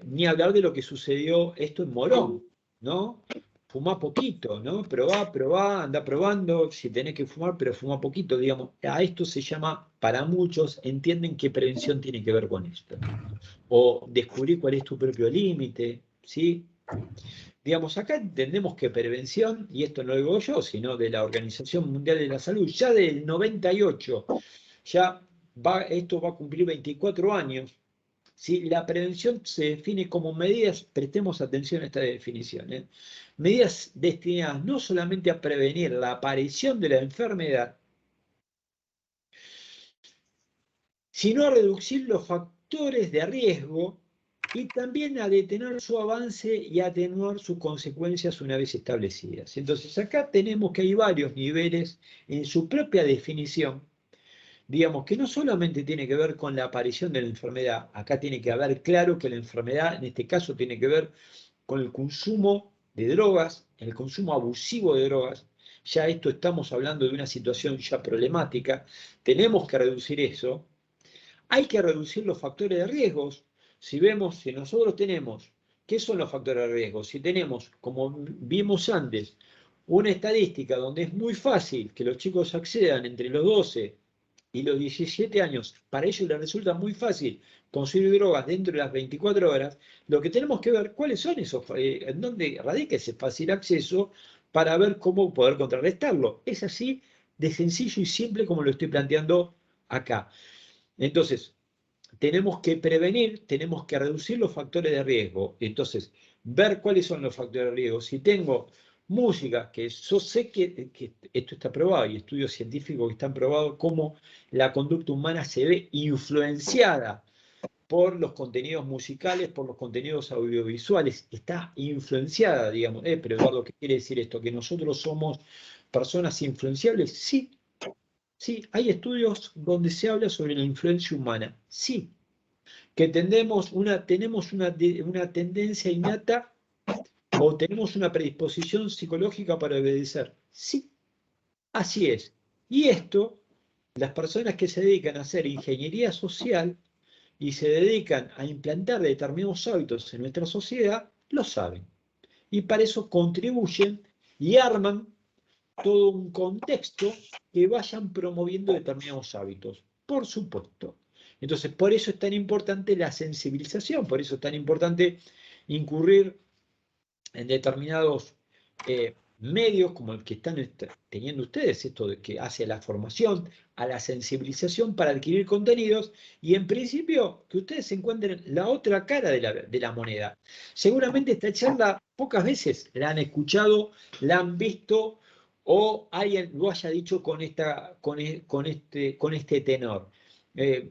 Speaker 2: Ni hablar de lo que sucedió esto en Morón, ¿no? Fumá poquito, ¿no? Probá, anda probando, si tenés que fumar, pero fumá poquito, digamos. A esto se llama, para muchos, entienden que prevención tiene que ver con esto. O descubrir cuál es tu propio límite, ¿sí? Digamos, acá entendemos que prevención, y esto no lo digo yo, sino de la Organización Mundial de la Salud, ya del 98, esto va a cumplir 24 años. ¿Sí? La prevención se define como medidas, prestemos atención a esta definición, medidas destinadas no solamente a prevenir la aparición de la enfermedad, sino a reducir los factores de riesgo y también a detener su avance y atenuar sus consecuencias una vez establecidas. Entonces acá tenemos que hay varios niveles en su propia definición, digamos que no solamente tiene que ver con la aparición de la enfermedad, acá tiene que haber claro que la enfermedad en este caso tiene que ver con el consumo de drogas, el consumo abusivo de drogas. Ya esto estamos hablando de una situación ya problemática, tenemos que reducir eso. Hay que reducir los factores de riesgos. Si nosotros tenemos, ¿qué son los factores de riesgo? Si tenemos, como vimos antes, una estadística donde es muy fácil que los chicos accedan entre los 12 y los 17 años, para ellos les resulta muy fácil consumir drogas dentro de las 24 horas, lo que tenemos que ver cuáles son esos, en dónde radica ese fácil acceso para ver cómo poder contrarrestarlo. Es así de sencillo y simple como lo estoy planteando acá. Entonces, tenemos que prevenir, tenemos que reducir los factores de riesgo. Entonces, ver cuáles son los factores de riesgo. Si tengo música, que yo sé que esto está probado, y estudios científicos que están probados, cómo la conducta humana se ve influenciada por los contenidos musicales, por los contenidos audiovisuales, está influenciada, digamos. Pero Eduardo, ¿qué quiere decir esto? ¿Que nosotros somos personas influenciables? Sí, sí, hay estudios donde se habla sobre la influencia humana. Sí, que tenemos una tendencia innata o tenemos una predisposición psicológica para obedecer. Sí, así es. Y esto, las personas que se dedican a hacer ingeniería social y se dedican a implantar determinados hábitos en nuestra sociedad, lo saben. Y para eso contribuyen y arman todo un contexto que vayan promoviendo determinados hábitos, por supuesto. Entonces, por eso es tan importante la sensibilización, por eso es tan importante incurrir en determinados medios como el que están teniendo ustedes, esto de que hace a la formación, a la sensibilización para adquirir contenidos, y en principio que ustedes encuentren la otra cara de la moneda. Seguramente esta charla pocas veces la han escuchado, la han visto, o alguien lo haya dicho con este tenor. Eh,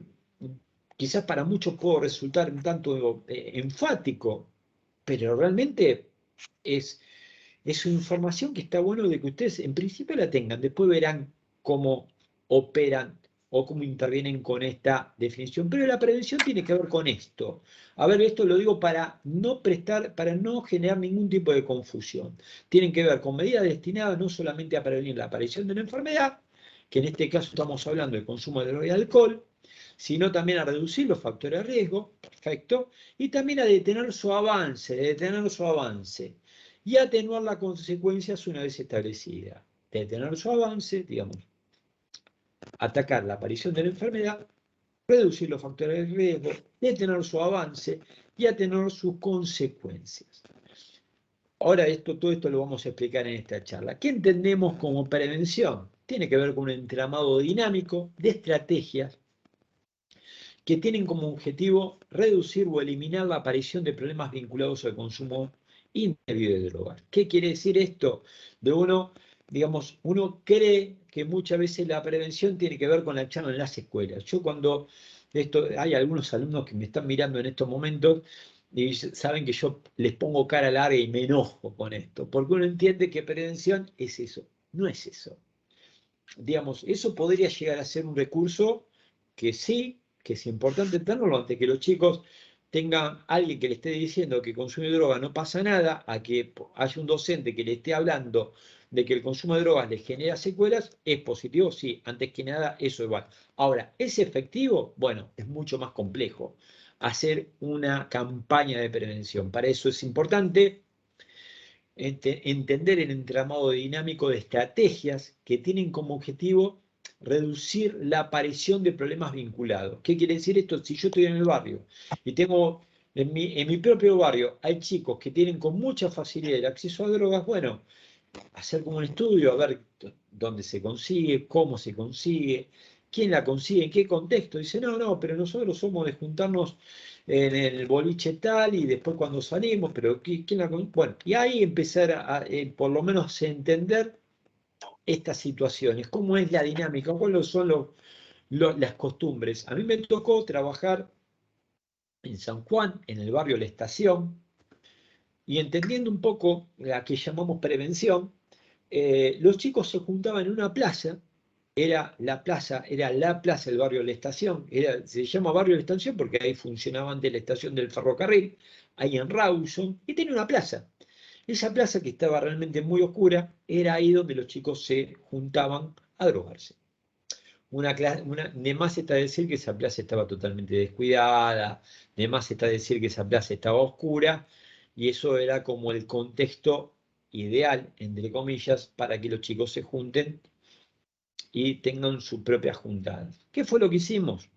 Speaker 2: Quizás para muchos puedo resultar un tanto enfático, pero realmente es, es una información que está bueno de que ustedes en principio la tengan, después verán cómo operan o cómo intervienen con esta definición. Pero la prevención tiene que ver con esto. A ver, esto lo digo para no generar ningún tipo de confusión. Tienen que ver con medidas destinadas no solamente a prevenir la aparición de una enfermedad, que en este caso estamos hablando del consumo de droga y alcohol, sino también a reducir los factores de riesgo, perfecto, y también a detener su avance, y atenuar las consecuencias una vez establecida. Detener su avance, digamos, atacar la aparición de la enfermedad, reducir los factores de riesgo, detener su avance y atenuar sus consecuencias. Ahora todo esto lo vamos a explicar en esta charla. ¿Qué entendemos como prevención? Tiene que ver con un entramado dinámico de estrategias que tienen como objetivo reducir o eliminar la aparición de problemas vinculados al consumo indebido de drogas. ¿Qué quiere decir esto? Digamos, uno cree que muchas veces la prevención tiene que ver con la charla en las escuelas. Yo hay algunos alumnos que me están mirando en estos momentos y saben que yo les pongo cara larga y me enojo con esto, porque uno entiende que prevención es eso, no es eso. Digamos, eso podría llegar a ser un recurso que sí, que es importante tenerlo antes que los chicos tengan alguien que le esté diciendo que consumir droga no pasa nada, a que haya un docente que le esté hablando de que el consumo de drogas le genera secuelas, es positivo, sí, antes que nada eso igual. Ahora, ¿es efectivo? Bueno, es mucho más complejo hacer una campaña de prevención. Para eso es importante entender el entramado dinámico de estrategias que tienen como objetivo reducir la aparición de problemas vinculados. ¿Qué quiere decir esto? Si yo estoy en el barrio y tengo en mi propio barrio hay chicos que tienen con mucha facilidad el acceso a drogas, bueno, hacer como un estudio, a ver dónde se consigue, cómo se consigue, quién la consigue, en qué contexto. Dice, no, pero nosotros somos de juntarnos en el boliche tal y después cuando salimos, pero ¿quién la consigue? Bueno, y ahí empezar a por lo menos entender estas situaciones, cómo es la dinámica, cuáles son las costumbres. A mí me tocó trabajar en San Juan, en el barrio La Estación, y entendiendo un poco la que llamamos prevención, los chicos se juntaban en una plaza, era la plaza del barrio La Estación, se llama barrio La Estación porque ahí funcionaba antes la estación del ferrocarril, ahí en Rawson, y tenía una plaza. Esa plaza que estaba realmente muy oscura, era ahí donde los chicos se juntaban a drogarse. De más está decir que esa plaza estaba totalmente descuidada, de más está decir que esa plaza estaba oscura, y eso era como el contexto ideal, entre comillas, para que los chicos se junten y tengan sus propias juntadas. ¿Qué fue lo que hicimos?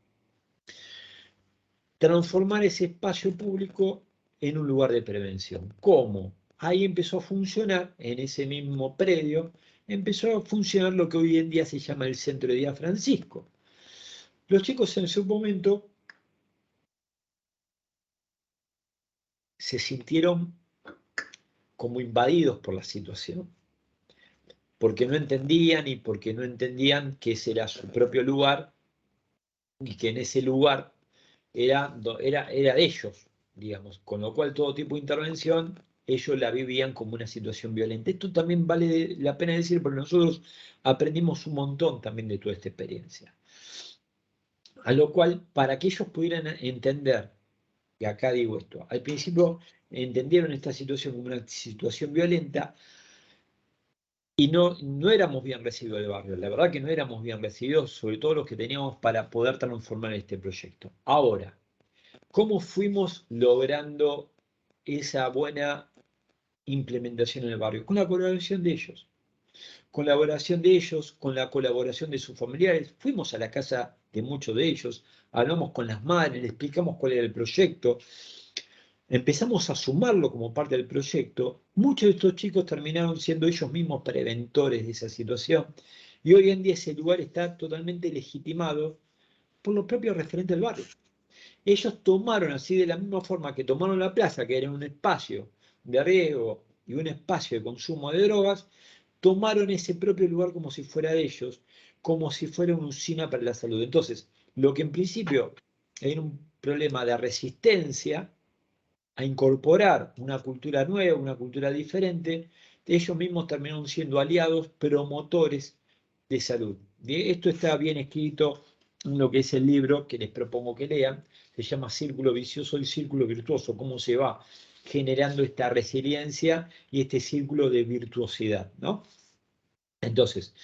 Speaker 2: Transformar ese espacio público en un lugar de prevención. ¿Cómo? Ahí empezó a funcionar, en ese mismo predio, empezó a funcionar lo que hoy en día se llama el Centro de Día Francisco. Los chicos en su momento se sintieron como invadidos por la situación, porque no entendían y porque no entendían que ese era su propio lugar y que en ese lugar era de ellos, digamos, con lo cual todo tipo de intervención ellos la vivían como una situación violenta. Esto también vale la pena decir porque nosotros aprendimos un montón también de toda esta experiencia. A lo cual, para que ellos pudieran entender, y acá digo esto, al principio entendieron esta situación como una situación violenta, y no éramos bien recibidos del barrio, la verdad que no éramos bien recibidos, sobre todo los que teníamos para poder transformar este proyecto. Ahora, ¿cómo fuimos logrando esa buena implementación en el barrio? Con la colaboración de ellos. Con la colaboración de sus familiares. Fuimos a la casa de muchos de ellos, hablamos con las madres, les explicamos cuál era el proyecto, empezamos a sumarlo como parte del proyecto. Muchos de estos chicos terminaron siendo ellos mismos preventores de esa situación y hoy en día ese lugar está totalmente legitimado por los propios referentes del barrio. Ellos tomaron así de la misma forma que tomaron la plaza, que era un espacio de riesgo y un espacio de consumo de drogas, tomaron ese propio lugar como si fuera de ellos, como si fuera una usina para la salud. Entonces, lo que en principio era un problema de resistencia a incorporar una cultura nueva, una cultura diferente, ellos mismos terminaron siendo aliados, promotores de salud. Esto está bien escrito en lo que es el libro que les propongo que lean, se llama Círculo Vicioso y Círculo Virtuoso, cómo se va generando esta resiliencia y este círculo de virtuosidad, ¿no? Entonces,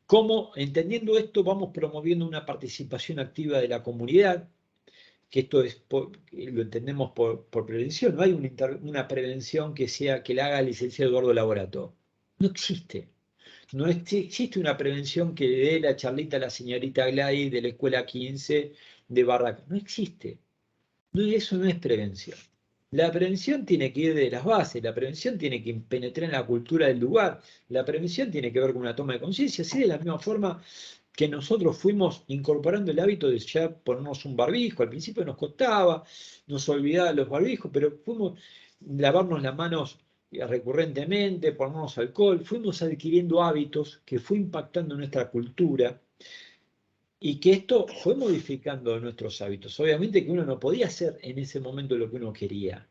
Speaker 2: ¿cómo, entendiendo esto, vamos promoviendo una participación activa de la comunidad? que esto es lo entendemos por prevención. No hay una prevención que la haga el licenciado Eduardo Laborato. No existe. No existe una prevención que le dé la charlita a la señorita Gladys de la escuela 15 de Barraca. No existe. No, eso no es prevención. La prevención tiene que ir de las bases, la prevención tiene que penetrar en la cultura del lugar, la prevención tiene que ver con una toma de conciencia, así de la misma forma que nosotros fuimos incorporando el hábito de ya ponernos un barbijo. Al principio nos costaba, nos olvidaba los barbijos, pero fuimos lavarnos las manos recurrentemente, ponernos alcohol, fuimos adquiriendo hábitos que fue impactando nuestra cultura y que esto fue modificando nuestros hábitos. Obviamente que uno no podía hacer en ese momento lo que uno quería.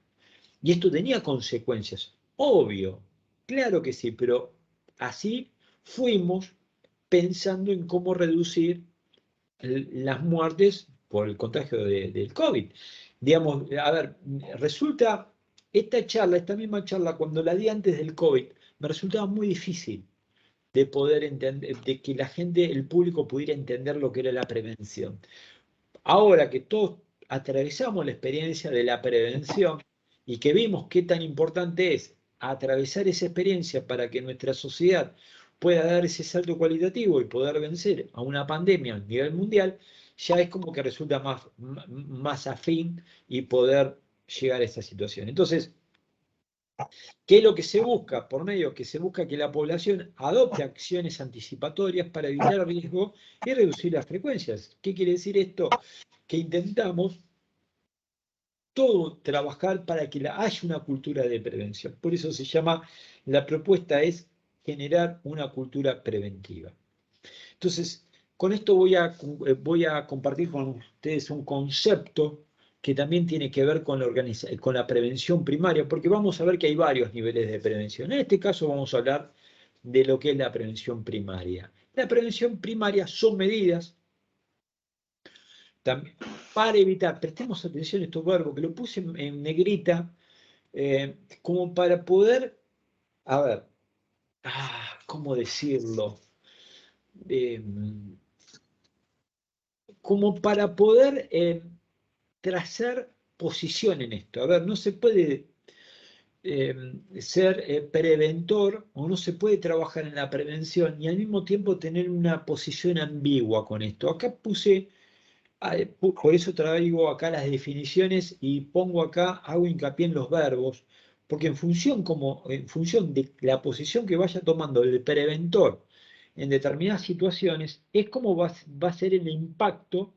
Speaker 2: Y esto tenía consecuencias, obvio, claro que sí, pero así fuimos pensando en cómo reducir las muertes por el contagio del COVID. Digamos, a ver, resulta, esta misma charla, cuando la di antes del COVID, me resultaba muy difícil de poder entender, de que la gente, el público pudiera entender lo que era la prevención. Ahora que todos atravesamos la experiencia de la prevención y que vimos qué tan importante es atravesar esa experiencia para que nuestra sociedad pueda dar ese salto cualitativo y poder vencer a una pandemia a nivel mundial, ya es como que resulta más afín y poder llegar a esa situación. Entonces, ¿qué es lo que se busca? Por medio que se busca que la población adopte acciones anticipatorias para evitar riesgo y reducir las frecuencias. ¿Qué quiere decir esto? Que intentamos todo trabajar para que haya una cultura de prevención. Por eso se llama, la propuesta es generar una cultura preventiva. Entonces, con esto voy a compartir con ustedes un concepto que también tiene que ver con la prevención primaria, porque vamos a ver que hay varios niveles de prevención. En este caso vamos a hablar de lo que es la prevención primaria. La prevención primaria son medidas también, para evitar, prestemos atención a estos verbos, que lo puse en negrita, como para poder, a ver, ¿cómo decirlo? Eh, como para poder trazar posición en esto. A ver, no se puede ser preventor o no se puede trabajar en la prevención y al mismo tiempo tener una posición ambigua con esto. Acá puse, por eso traigo acá las definiciones y pongo acá, hago hincapié en los verbos, porque en función de la posición que vaya tomando el preventor en determinadas situaciones, es como va a ser el impacto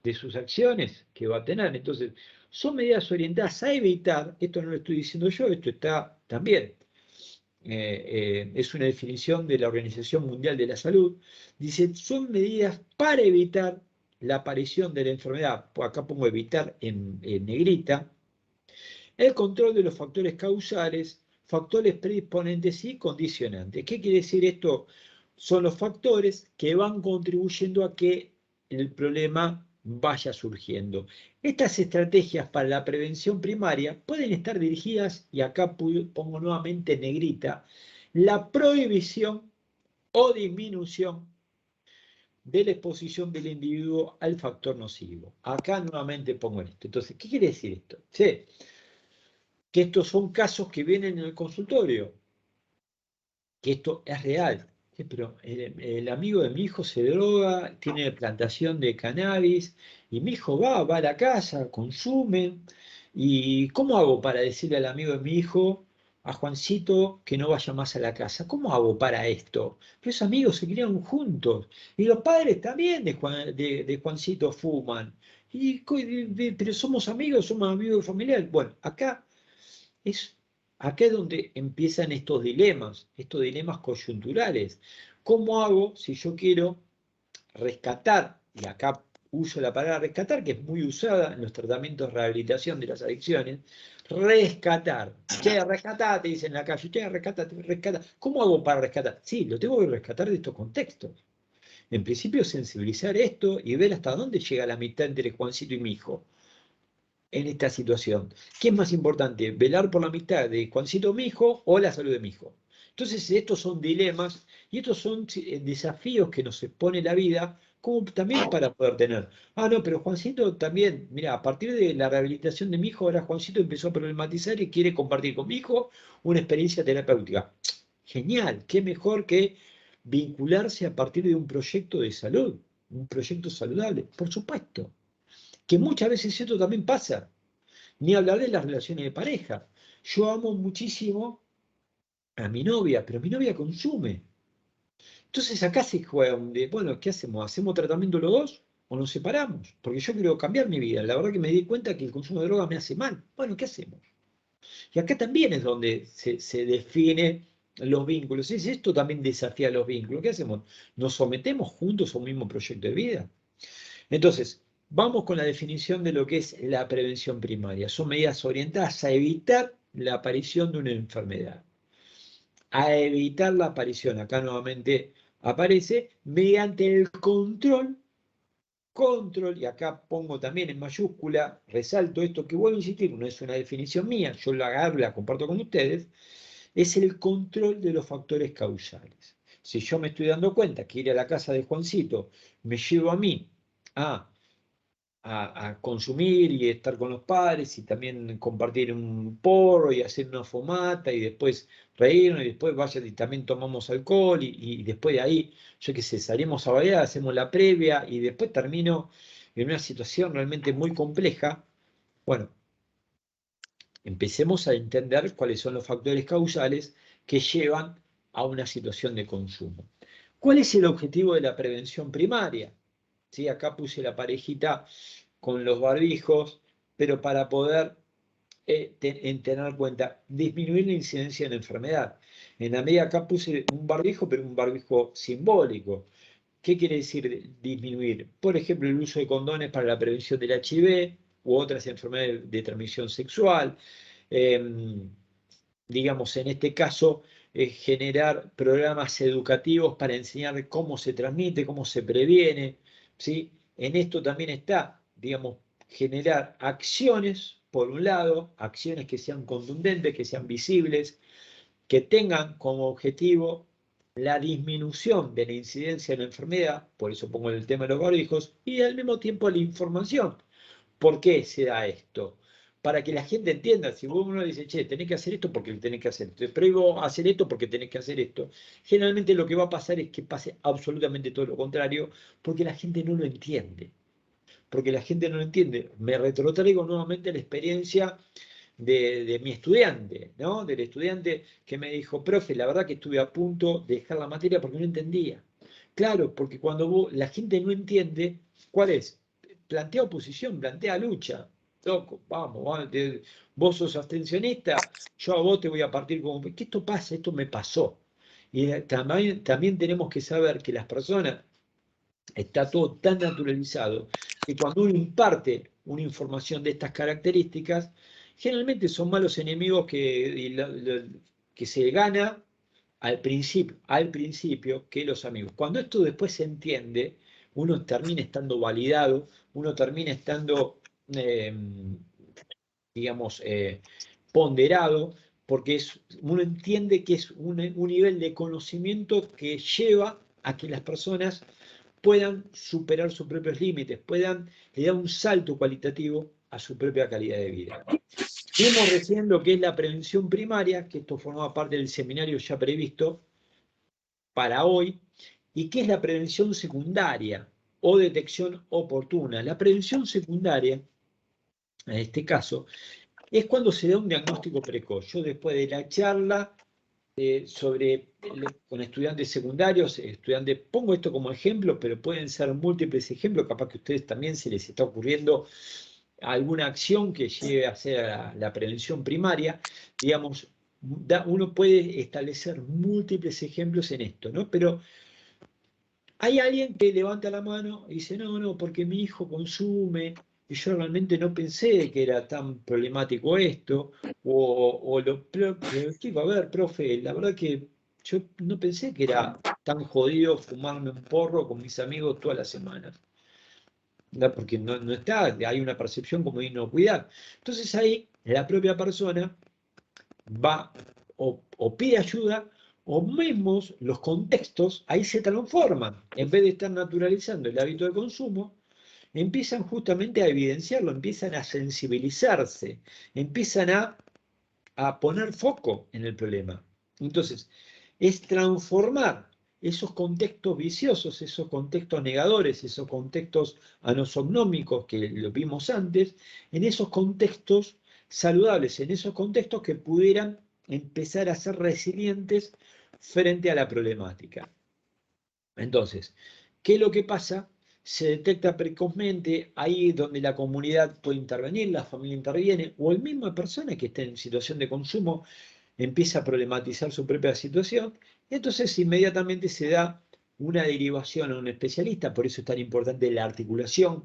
Speaker 2: de sus acciones que va a tener. Entonces, son medidas orientadas a evitar, esto no lo estoy diciendo yo, esto está también, es una definición de la Organización Mundial de la Salud, dice, son medidas para evitar la aparición de la enfermedad, acá pongo evitar en negrita, el control de los factores causales, factores predisponentes y condicionantes. ¿Qué quiere decir esto? Son los factores que van contribuyendo a que el problema vaya surgiendo. Estas estrategias para la prevención primaria pueden estar dirigidas, y acá pongo nuevamente en negrita, la prohibición o disminución de la exposición del individuo al factor nocivo. Acá nuevamente pongo esto. Entonces, ¿qué quiere decir esto? Sí, que estos son casos que vienen en el consultorio, que esto es real. Sí, pero el amigo de mi hijo se droga, tiene plantación de cannabis, y mi hijo va a la casa, consume, y ¿cómo hago para decirle al amigo de mi hijo, a Juancito, que no vaya más a la casa? ¿Cómo hago para esto? Pero esos amigos se criaron juntos, y los padres también de Juancito fuman, pero somos amigos familiares. Bueno, acá es donde empiezan estos dilemas coyunturales. ¿Cómo hago si yo quiero rescatar, y acá uso la palabra rescatar, que es muy usada en los tratamientos de rehabilitación de las adicciones, rescatar? Che, rescatate, dicen en la calle, che, rescatate, rescata. ¿Cómo hago para rescatar? Sí, lo tengo que rescatar de estos contextos. En principio, sensibilizar esto y ver hasta dónde llega la mitad entre Juancito y mi hijo en esta situación. ¿Qué es más importante? ¿Velar por la amistad de Juancito mi hijo o la salud de mi hijo? Entonces estos son dilemas y estos son desafíos que nos expone la vida como también para poder tener. Ah, no, pero Juancito también, mira, a partir de la rehabilitación de mi hijo, ahora Juancito empezó a problematizar y quiere compartir con mi hijo una experiencia terapéutica. Genial, qué mejor que vincularse a partir de un proyecto de salud, un proyecto saludable, por supuesto, que muchas veces esto también pasa. Ni hablar de las relaciones de pareja. Yo amo muchísimo a mi novia, pero mi novia consume. Entonces acá se juega un de, bueno, ¿qué hacemos? ¿Hacemos tratamiento los dos o nos separamos? Porque yo quiero cambiar mi vida. La verdad que me di cuenta que el consumo de droga me hace mal. Bueno, ¿qué hacemos? Y acá también es donde se define los vínculos. Esto también desafía los vínculos. ¿Qué hacemos? ¿Nos sometemos juntos a un mismo proyecto de vida? Entonces, vamos con la definición de lo que es la prevención primaria. Son medidas orientadas a evitar la aparición de una enfermedad. A evitar la aparición, acá nuevamente aparece, mediante el control, y acá pongo también en mayúscula, resalto esto que vuelvo a insistir, no es una definición mía, yo la agarro y la comparto con ustedes, es el control de los factores causales. Si yo me estoy dando cuenta que ir a la casa de Juancito me lleva a mí a consumir y estar con los padres y también compartir un porro y hacer una fumata y después reírnos y después vaya y también tomamos alcohol y después de ahí, yo qué sé, salimos a bailar, hacemos la previa y después termino en una situación realmente muy compleja. Bueno, empecemos a entender cuáles son los factores causales que llevan a una situación de consumo. ¿Cuál es el objetivo de la prevención primaria? ¿Sí? Acá puse la parejita con los barbijos, pero para poder tener cuenta, disminuir la incidencia de la enfermedad. En la medida acá puse un barbijo, pero un barbijo simbólico. ¿Qué quiere decir disminuir? Por ejemplo, el uso de condones para la prevención del HIV u otras enfermedades de transmisión sexual. Digamos, en este caso, generar programas educativos para enseñar cómo se transmite, cómo se previene, ¿sí? En esto también está, digamos, generar acciones, por un lado, acciones que sean contundentes, que sean visibles, que tengan como objetivo la disminución de la incidencia de la enfermedad, por eso pongo el tema de los barbijos, y al mismo tiempo la información. ¿Por qué se da esto? Para que la gente entienda, si uno dice, che, tenés que hacer esto porque tenés que hacer esto, te prohíbo hacer esto porque tenés que hacer esto, generalmente lo que va a pasar es que pase absolutamente todo lo contrario, porque la gente no lo entiende. Porque la gente no lo entiende. Me retrotraigo nuevamente la experiencia de mi estudiante, ¿no? Del estudiante que me dijo, profe, la verdad que estuve a punto de dejar la materia porque no entendía. Claro, porque cuando la gente no entiende, ¿cuál es? Plantea oposición, plantea lucha. Loco, vamos, vos sos abstencionista, yo a vos te voy a partir como, que esto pasa, esto me pasó. Y también tenemos que saber que las personas, está todo tan naturalizado, que cuando uno imparte una información de estas características, generalmente son malos enemigos que se gana al principio que los amigos. Cuando esto después se entiende, uno termina estando validado, uno termina estando, eh, digamos, ponderado, porque uno entiende que es un nivel de conocimiento que lleva a que las personas puedan superar sus propios límites, puedan dar un salto cualitativo a su propia calidad de vida. Vimos recién lo que es la prevención primaria, que esto formaba parte del seminario ya previsto para hoy, y qué es la prevención secundaria o detección oportuna. La prevención secundaria, en este caso, es cuando se da un diagnóstico precoz. Yo después de la charla con estudiantes secundarios, pongo esto como ejemplo, pero pueden ser múltiples ejemplos, capaz que a ustedes también se les está ocurriendo alguna acción que lleve a hacer la prevención primaria, digamos, uno puede establecer múltiples ejemplos en esto, ¿no? Pero hay alguien que levanta la mano y dice, no, no, porque mi hijo consume, y yo realmente no pensé que era tan problemático esto, pero digo, a ver, profe, la verdad que yo no pensé que era tan jodido fumarme un porro con mis amigos todas las semanas. Porque no está, hay una percepción como de inocuidad. Entonces ahí la propia persona va o pide ayuda o mismo los contextos ahí se transforman. En vez de estar naturalizando el hábito de consumo, empiezan justamente a evidenciarlo, empiezan a sensibilizarse, empiezan a poner foco en el problema. Entonces, es transformar esos contextos viciosos, esos contextos negadores, esos contextos anosomnómicos que lo vimos antes, en esos contextos saludables, en esos contextos que pudieran empezar a ser resilientes frente a la problemática. Entonces, ¿qué es lo que pasa? Se detecta precozmente, ahí donde la comunidad puede intervenir, la familia interviene, o el misma persona que esté en situación de consumo empieza a problematizar su propia situación, entonces inmediatamente se da una derivación a un especialista, por eso es tan importante la articulación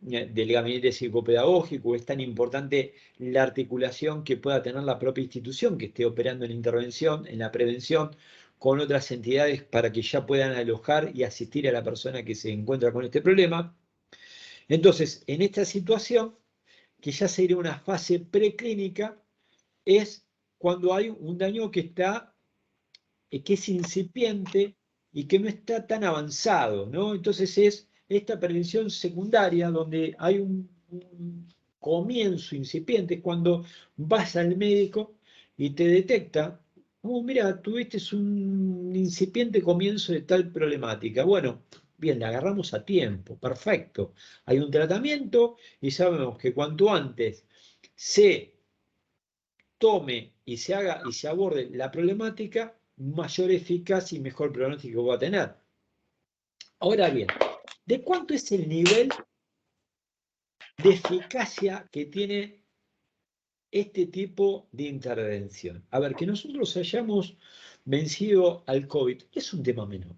Speaker 2: del gabinete psicopedagógico, es tan importante la articulación que pueda tener la propia institución que esté operando en la intervención, en la prevención, con otras entidades para que ya puedan alojar y asistir a la persona que se encuentra con este problema. Entonces, en esta situación, que ya sería una fase preclínica, es cuando hay un daño que es incipiente y que no está tan avanzado, ¿no? Entonces es esta prevención secundaria donde hay un comienzo incipiente, es cuando vas al médico y te detecta, oh, mira, tuviste un incipiente comienzo de tal problemática. Bueno, bien, la agarramos a tiempo, perfecto. Hay un tratamiento y sabemos que cuanto antes se tome y se haga y se aborde la problemática, mayor eficacia y mejor pronóstico va a tener. Ahora bien, ¿de cuánto es el nivel de eficacia que tiene este tipo de intervención? A ver, que nosotros hayamos vencido al COVID es un tema menor.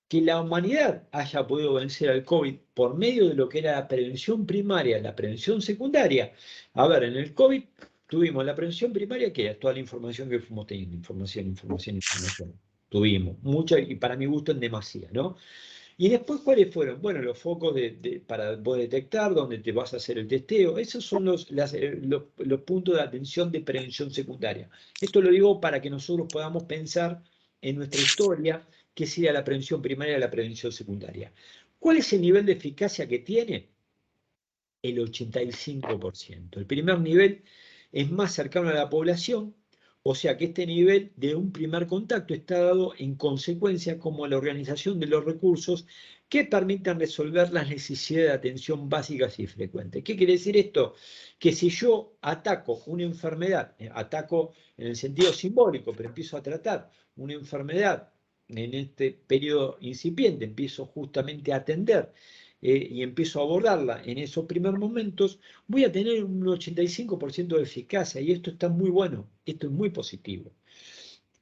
Speaker 2: Que la humanidad haya podido vencer al COVID por medio de lo que era la prevención primaria, la prevención secundaria. A ver, en el COVID tuvimos la prevención primaria, que era toda la información que fuimos teniendo, información. Tuvimos mucha, y para mi gusto en demasía, ¿no? Y después, ¿cuáles fueron? Bueno, los focos para vos detectar, dónde te vas a hacer el testeo. Esos son los puntos de atención de prevención secundaria. Esto lo digo para que nosotros podamos pensar en nuestra historia qué sería la prevención primaria y la prevención secundaria. ¿Cuál es el nivel de eficacia que tiene? El 85%. El primer nivel es más cercano a la población, o sea que este nivel de un primer contacto está dado en consecuencia como la organización de los recursos que permitan resolver las necesidades de atención básicas y frecuentes. ¿Qué quiere decir esto? Que si yo ataco una enfermedad, ataco en el sentido simbólico, pero empiezo a tratar una enfermedad en este periodo incipiente, empiezo justamente a atender y empiezo a abordarla en esos primeros momentos, voy a tener un 85% de eficacia y esto está muy bueno, esto es muy positivo.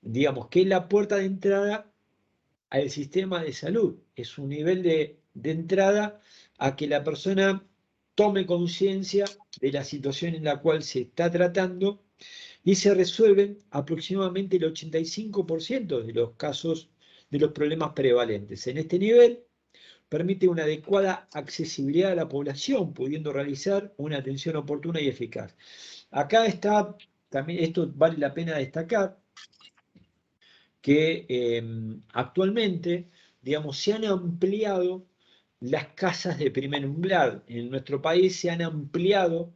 Speaker 2: Digamos que es la puerta de entrada al sistema de salud, es un nivel de entrada a que la persona tome conciencia de la situación en la cual se está tratando y se resuelven aproximadamente el 85% de los casos de los problemas prevalentes. En este nivel permite una adecuada accesibilidad a la población, pudiendo realizar una atención oportuna y eficaz. Acá está, también esto vale la pena destacar, que actualmente, digamos, se han ampliado las casas de primer umbral. En nuestro país se han ampliado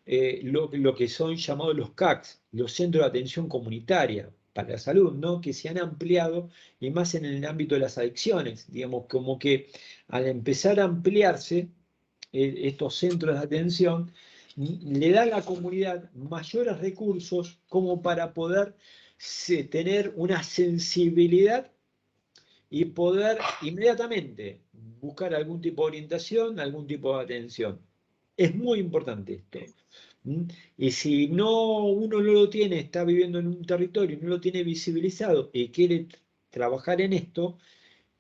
Speaker 2: lo que son llamados los CACs, los Centros de Atención Comunitaria para la Salud, ¿no? Que se han ampliado y más en el ámbito de las adicciones, digamos, como que al empezar a ampliarse estos centros de atención, le da a la comunidad mayores recursos como para poder tener una sensibilidad y poder inmediatamente buscar algún tipo de orientación, algún tipo de atención. Es muy importante esto. ¿Mm? Y si uno no lo tiene, está viviendo en un territorio y no lo tiene visibilizado y quiere trabajar en esto,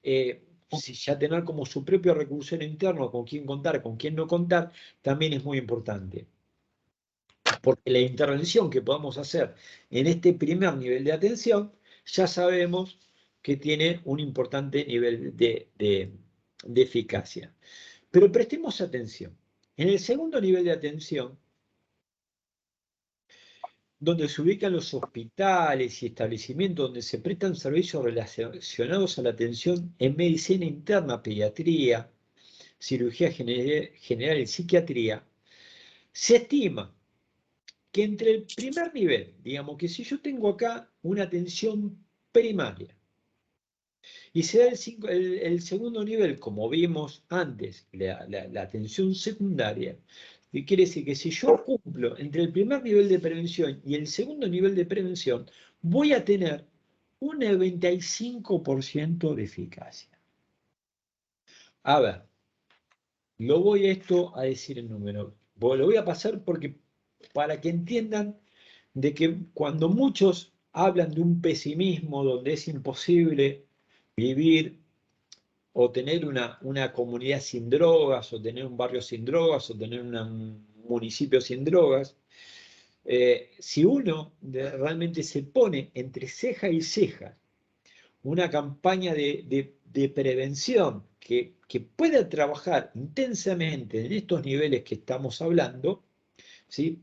Speaker 2: si ya tener como su propio recurso interno con quién contar, con quién no contar, también es muy importante. Porque la intervención que podamos hacer en este primer nivel de atención, ya sabemos que tiene un importante nivel de eficacia. Pero prestemos atención. En el segundo nivel de atención, donde se ubican los hospitales y establecimientos donde se prestan servicios relacionados a la atención en medicina interna, pediatría, cirugía general y psiquiatría, se estima que entre el primer nivel, digamos que si yo tengo acá una atención primaria, y se da el segundo nivel, como vimos antes, la atención secundaria, que quiere decir que si yo cumplo entre el primer nivel de prevención y el segundo nivel de prevención, voy a tener un 95% de eficacia. A ver, lo voy a decir en número. Lo voy a pasar porque para que entiendan de que cuando muchos hablan de un pesimismo donde es imposible vivir o tener una comunidad sin drogas, o tener un barrio sin drogas, o tener un municipio sin drogas, si uno realmente se pone entre ceja y ceja una campaña de prevención que pueda trabajar intensamente en estos niveles que estamos hablando, ¿sí?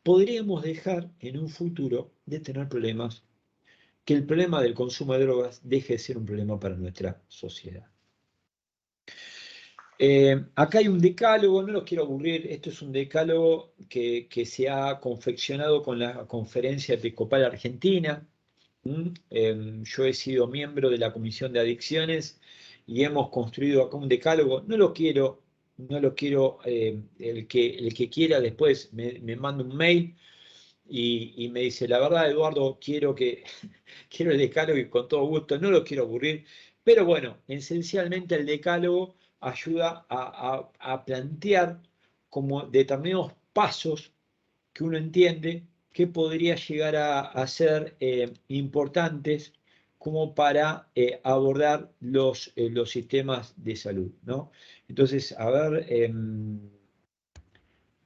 Speaker 2: Podríamos dejar en un futuro de tener problemas, que el problema del consumo de drogas deje de ser un problema para nuestra sociedad. Acá hay un decálogo, no los quiero aburrir, esto es un decálogo que se ha confeccionado con la Conferencia Episcopal Argentina. Yo he sido miembro de la Comisión de Adicciones y hemos construido acá un decálogo. No lo quiero, el que quiera después me manda un mail y me dice, la verdad, Eduardo, quiero el decálogo y con todo gusto, no lo quiero aburrir, pero bueno, esencialmente el decálogo ayuda a plantear como determinados pasos que uno entiende que podría llegar a ser importantes como para abordar los sistemas de salud, ¿no? Entonces, a ver,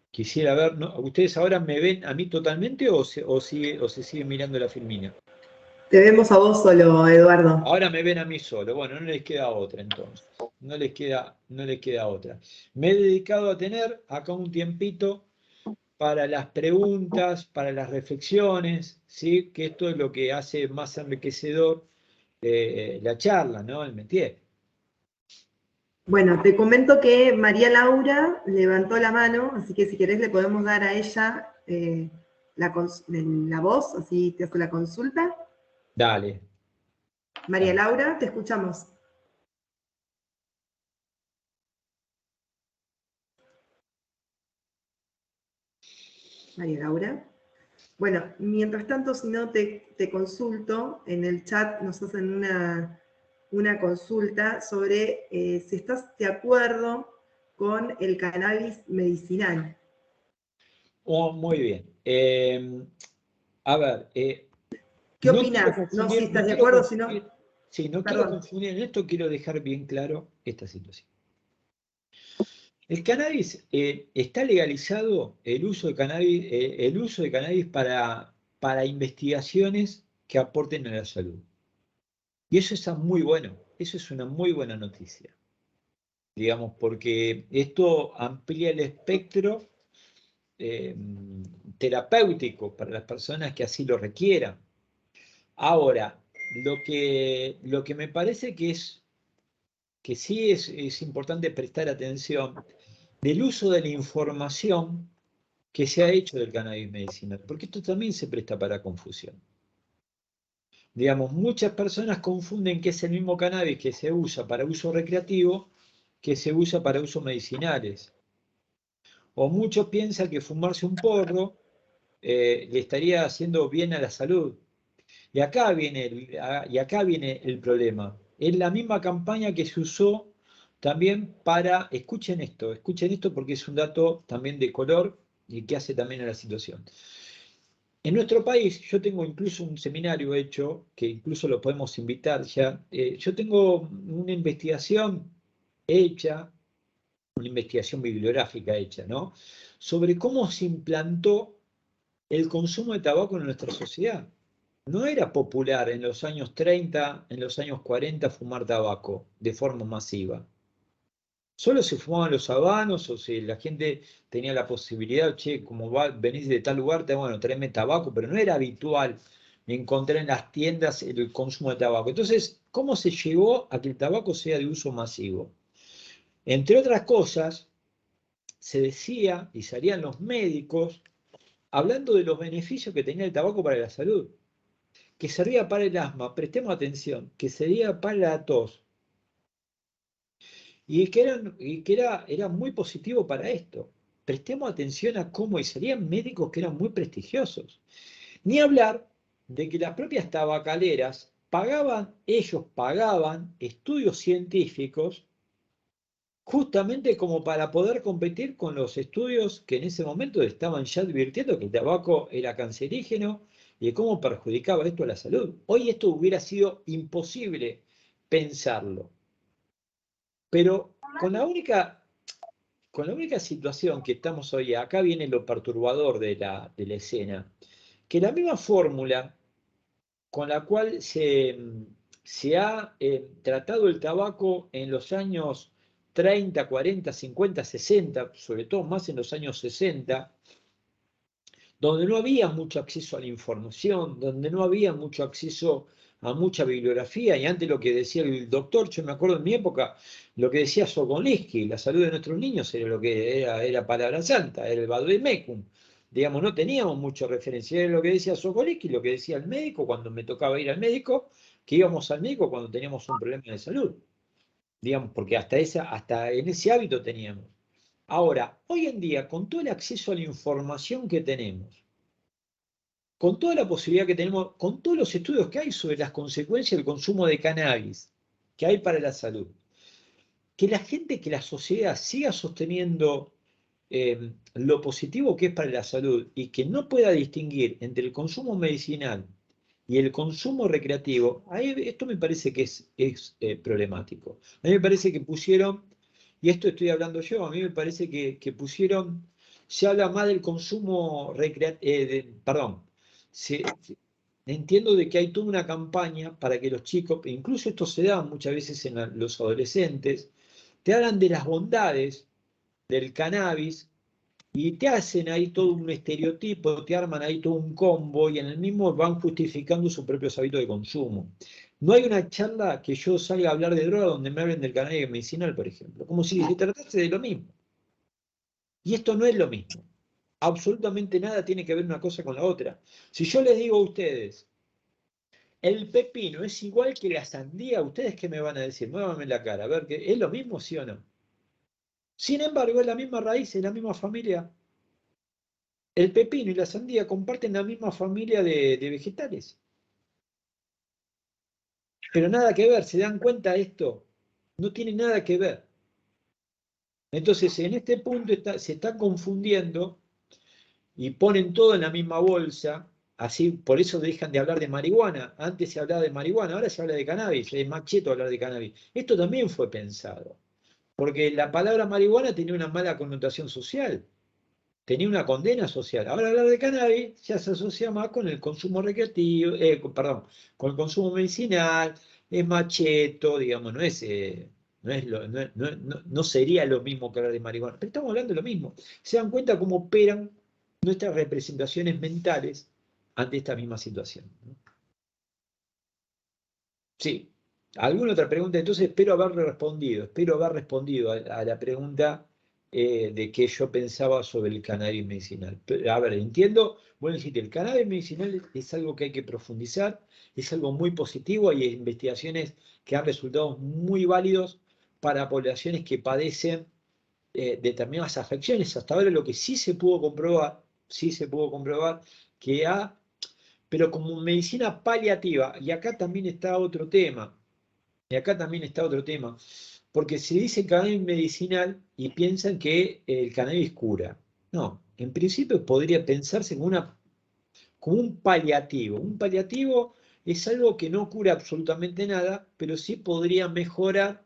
Speaker 2: quisiera ver, ¿no? ¿Ustedes ahora me ven a mí totalmente o se sigue mirando la filmina?
Speaker 1: Te vemos a vos solo, Eduardo.
Speaker 2: Ahora me ven a mí solo. Bueno, no les queda otra entonces. No les queda otra. Me he dedicado a tener acá un tiempito para las preguntas, para las reflexiones, ¿sí? Que esto es lo que hace más enriquecedor la charla, ¿no? El métier.
Speaker 1: Bueno, te comento que María Laura levantó la mano, así que si querés le podemos dar a ella la voz, así te hace la consulta.
Speaker 2: Dale.
Speaker 1: María Laura, te escuchamos. María Laura. Bueno, mientras tanto, si no te consulto, en el chat nos hacen una consulta sobre si estás de acuerdo con el cannabis medicinal.
Speaker 2: Oh, muy bien. A ver,
Speaker 1: ¿Qué
Speaker 2: no quiero
Speaker 1: opinás? No si
Speaker 2: confundir,
Speaker 1: estás de acuerdo, sino,
Speaker 2: sí, no quiero
Speaker 1: perdón.
Speaker 2: confundir en esto, quiero dejar bien claro esta situación. El cannabis, está legalizado el uso de cannabis para investigaciones que aporten a la salud. Y eso es muy bueno, eso es una muy buena noticia, digamos, porque esto amplía el espectro eh, terapéutico para las personas que así lo requieran. Ahora, lo que me parece que sí es importante prestar atención del uso de la información que se ha hecho del cannabis medicinal, porque esto también se presta para confusión. Digamos, muchas personas confunden que es el mismo cannabis que se usa para uso recreativo que se usa para usos medicinales. O muchos piensan que fumarse un porro le estaría haciendo bien a la salud. Y acá viene el problema. Es la misma campaña que se usó también para, escuchen esto porque es un dato también de color y que hace también a la situación. En nuestro país, yo tengo incluso un seminario hecho, que incluso lo podemos invitar ya. Yo tengo una investigación hecha, una investigación bibliográfica hecha, ¿no? Sobre cómo se implantó el consumo de tabaco en nuestra sociedad. No era popular en los años 30, en los años 40 fumar tabaco de forma masiva. Solo se fumaban los habanos o si la gente tenía la posibilidad, che, como venís de tal lugar, bueno, tráeme tabaco, pero no era habitual encontrar en las tiendas el consumo de tabaco. Entonces, ¿cómo se llegó a que el tabaco sea de uso masivo? Entre otras cosas, se decía, y salían los médicos, hablando de los beneficios que tenía el tabaco para la salud, que servía para el asma, prestemos atención, que servía para la tos, era muy positivo para esto. Prestemos atención a cómo, y serían médicos que eran muy prestigiosos. Ni hablar de que las propias tabacaleras ellos pagaban estudios científicos justamente como para poder competir con los estudios que en ese momento estaban ya advirtiendo que el tabaco era cancerígeno y de cómo perjudicaba esto a la salud. Hoy esto hubiera sido imposible pensarlo. Pero con la única situación que estamos hoy, acá viene lo perturbador de la escena, que la misma fórmula con la cual se ha tratado el tabaco en los años 30, 40, 50, 60, sobre todo más en los años 60, donde no había mucho acceso a la información, donde no había mucho acceso a mucha bibliografía, y antes lo que decía el doctor, yo me acuerdo en mi época, lo que decía Sokolinsky, la salud de nuestros niños era lo que era palabra santa, era el Vademecum. Digamos, no teníamos mucha referencia, era lo que decía Sokolinsky, lo que decía el médico cuando me tocaba ir al médico, que íbamos al médico cuando teníamos un problema de salud, digamos, porque hasta en ese hábito teníamos. Ahora, hoy en día, con todo el acceso a la información que tenemos, con toda la posibilidad que tenemos, con todos los estudios que hay sobre las consecuencias del consumo de cannabis que hay para la salud, que la gente, que la sociedad siga sosteniendo lo positivo que es para la salud y que no pueda distinguir entre el consumo medicinal y el consumo recreativo, esto me parece que es problemático. A mí me parece que pusieron, y esto estoy hablando yo, a mí me parece que pusieron, se habla más del consumo recreativo, perdón, entiendo de que hay toda una campaña para que los chicos, e incluso esto se da muchas veces en los adolescentes, te hablan de las bondades del cannabis y te hacen ahí todo un estereotipo, te arman ahí todo un combo y en el mismo van justificando sus propios hábitos de consumo. No hay una charla que yo salga a hablar de droga donde me hablen del cannabis medicinal, por ejemplo, como si se tratase de lo mismo. Y esto no es lo mismo. Absolutamente nada tiene que ver una cosa con la otra. Si yo les digo a ustedes, el pepino es igual que la sandía, ¿ustedes qué me van a decir? Muévanme la cara, a ver, ¿es lo mismo, sí o no? Sin embargo, es la misma raíz, es la misma familia. El pepino y la sandía comparten la misma familia de vegetales. Pero nada que ver, ¿se dan cuenta de esto? No tiene nada que ver. Entonces, en este punto se está confundiendo y ponen todo en la misma bolsa, así, por eso dejan de hablar de marihuana. Antes se hablaba de marihuana, ahora se habla de cannabis, es más cheto hablar de cannabis. Esto también fue pensado, porque la palabra marihuana tenía una mala connotación social, tenía una condena social. Ahora hablar de cannabis ya se asocia más con el consumo recreativo, perdón, con el consumo medicinal, es más cheto, digamos, no sería lo mismo que hablar de marihuana, pero estamos hablando de lo mismo. ¿Se dan cuenta cómo operan nuestras representaciones mentales ante esta misma situación? ¿No? Sí. ¿Alguna otra pregunta? Entonces espero haber respondido a la pregunta de qué yo pensaba sobre el cannabis medicinal. A ver, entiendo, bueno, decir, el cannabis medicinal es algo que hay que profundizar, es algo muy positivo, hay investigaciones que han resultado muy válidos para poblaciones que padecen determinadas afecciones. Hasta ahora lo que sí se pudo comprobar que pero como medicina paliativa, y acá también está otro tema, porque se dice cannabis medicinal y piensan que el cannabis cura. No, en principio podría pensarse como un paliativo. Un paliativo es algo que no cura absolutamente nada, pero sí podría mejorar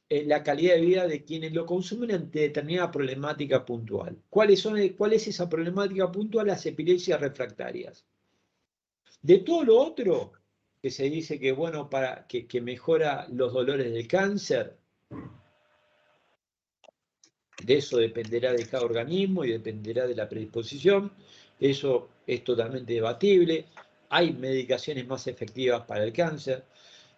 Speaker 2: la calidad de vida de quienes lo consumen ante determinada problemática puntual. ¿Cuál es esa problemática puntual? Las epilepsias refractarias. De todo lo otro que se dice que bueno para que mejora los dolores del cáncer, De eso dependerá de cada organismo y dependerá de la predisposición. Eso es totalmente debatible. Hay medicaciones más efectivas para el cáncer.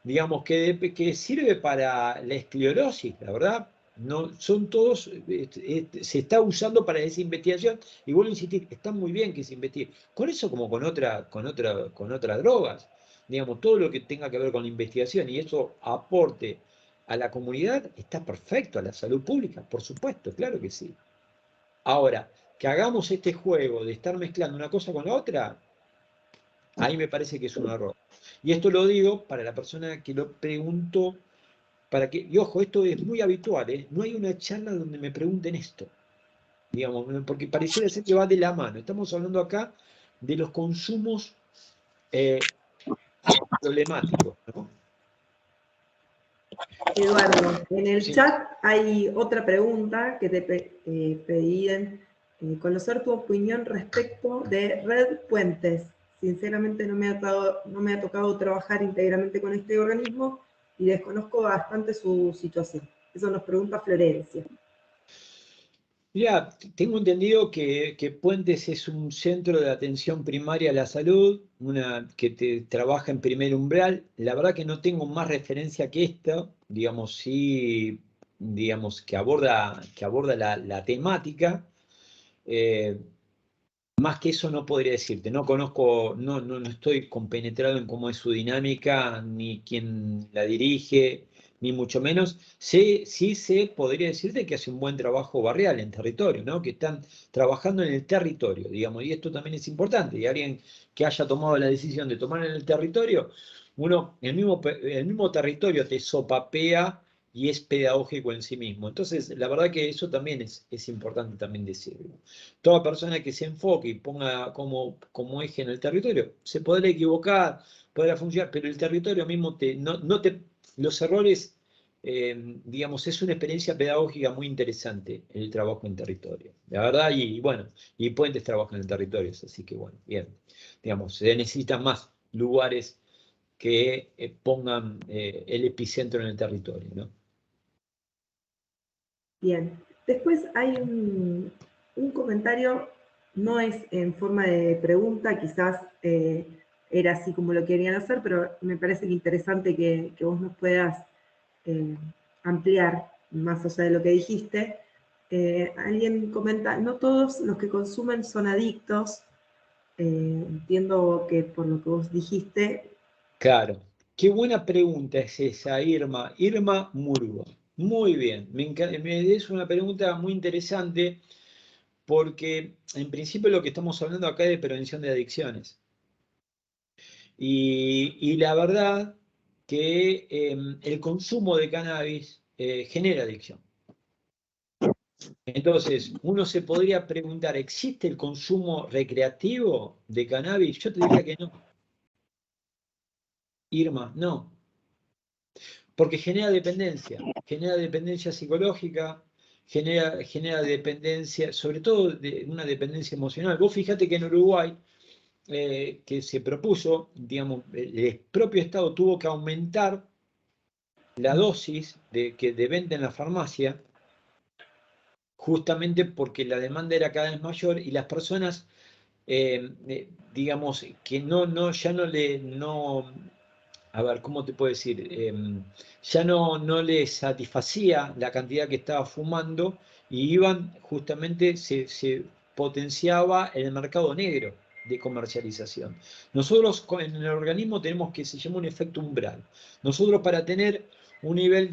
Speaker 2: Digamos que sirve para la esclerosis, la verdad. No, son todos, se está usando para esa investigación, y vuelvo a insistir, está muy bien que se investigue. Con eso como con otras drogas, digamos, todo lo que tenga que ver con la investigación y eso aporte a la comunidad, está perfecto, a la salud pública, por supuesto, claro que sí. Ahora, que hagamos este juego de estar mezclando una cosa con la otra, ahí me parece que es un error. Y esto lo digo para la persona que lo preguntó, para que, y ojo, esto es muy habitual, ¿eh? No hay una charla donde me pregunten esto, digamos, porque pareciera ser que va de la mano. Estamos hablando acá de los consumos problemáticos, ¿no?
Speaker 1: Eduardo, en el
Speaker 2: Sí.
Speaker 1: chat hay otra pregunta que te pedían conocer tu opinión respecto de Red Puentes. Sinceramente no me ha tocado trabajar íntegramente con este organismo y desconozco bastante su situación. Eso nos pregunta Florencia.
Speaker 2: Mira, tengo entendido que Puentes es un centro de atención primaria a la salud, que trabaja en primer umbral. La verdad que no tengo más referencia que esta, digamos, sí, digamos, que aborda la temática. Eh, Más que eso no podría decirte, no conozco, no estoy compenetrado en cómo es su dinámica, ni quién la dirige, ni mucho menos. Sí podría decirte que hace un buen trabajo barrial en territorio, ¿no? Que están trabajando en el territorio, digamos, y esto también es importante. Y alguien que haya tomado la decisión de tomar en el territorio, el mismo territorio te sopapea y es pedagógico en sí mismo. Entonces, la verdad que eso también es importante también decirlo. Toda persona que se enfoque y ponga como eje en el territorio, se podrá equivocar, podrá funcionar, pero el territorio mismo los errores, digamos, es una experiencia pedagógica muy interesante el trabajo en territorio. La verdad, y bueno, y Puentes trabaja en territorios, así que bueno, bien, digamos, se necesitan más lugares que pongan el epicentro en el territorio, ¿no?
Speaker 1: Bien. Después hay un comentario, no es en forma de pregunta, quizás era así como lo querían hacer, pero me parece que interesante que vos nos puedas eh, ampliar más allá de lo que dijiste. Alguien comenta, no todos los que consumen son adictos. Entiendo que por lo que vos dijiste,
Speaker 2: Claro, qué buena pregunta es esa, Irma. Irma Murgo. Muy bien, es una pregunta muy interesante porque en principio lo que estamos hablando acá es de prevención de adicciones. Y la verdad que el consumo de cannabis genera adicción. Entonces, uno se podría preguntar, ¿existe el consumo recreativo de cannabis? Yo te diría que no. Irma, no. Porque genera dependencia psicológica, genera dependencia, sobre todo una dependencia emocional. Vos fíjate que en Uruguay, que se propuso, digamos, el propio Estado tuvo que aumentar la dosis de venta en la farmacia, justamente porque la demanda era cada vez mayor y las personas, digamos, que ya a ver, ¿cómo te puedo decir? Ya no le satisfacía la cantidad que estaba fumando y justamente se potenciaba el mercado negro de comercialización. Nosotros en el organismo tenemos que se llama un efecto umbral. Nosotros para tener un nivel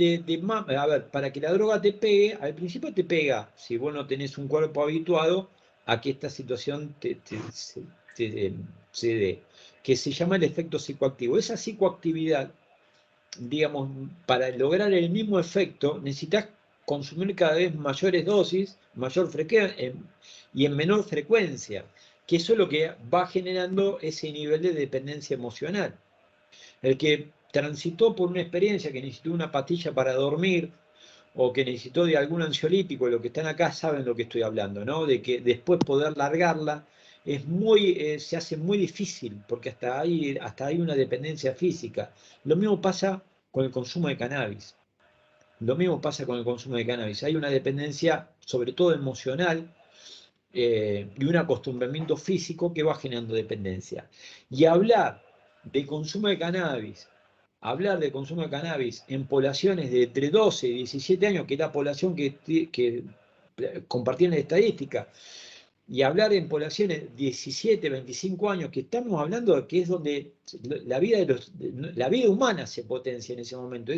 Speaker 2: a ver, para que la droga te pegue, al principio te pega, si vos no tenés un cuerpo habituado a que esta situación se dé, que se llama el efecto psicoactivo. Esa psicoactividad, digamos, para lograr el mismo efecto, necesitas consumir cada vez mayores dosis, mayor frecuencia y en menor frecuencia, que eso es lo que va generando ese nivel de dependencia emocional. El que transitó por una experiencia que necesitó una pastilla para dormir o que necesitó de algún ansiolítico, los que están acá saben lo que estoy hablando, ¿no? De que después poder largarla se hace muy difícil, porque hasta hay una dependencia física. Lo mismo pasa con el consumo de cannabis. Lo mismo pasa con el consumo de cannabis. Hay una dependencia, sobre todo emocional, y un acostumbramiento físico que va generando dependencia. Y hablar de consumo de cannabis en poblaciones de entre 12 y 17 años, que es la población que compartían la estadística, y hablar en poblaciones 17, 25 años, que estamos hablando de que es donde la vida humana se potencia en ese momento.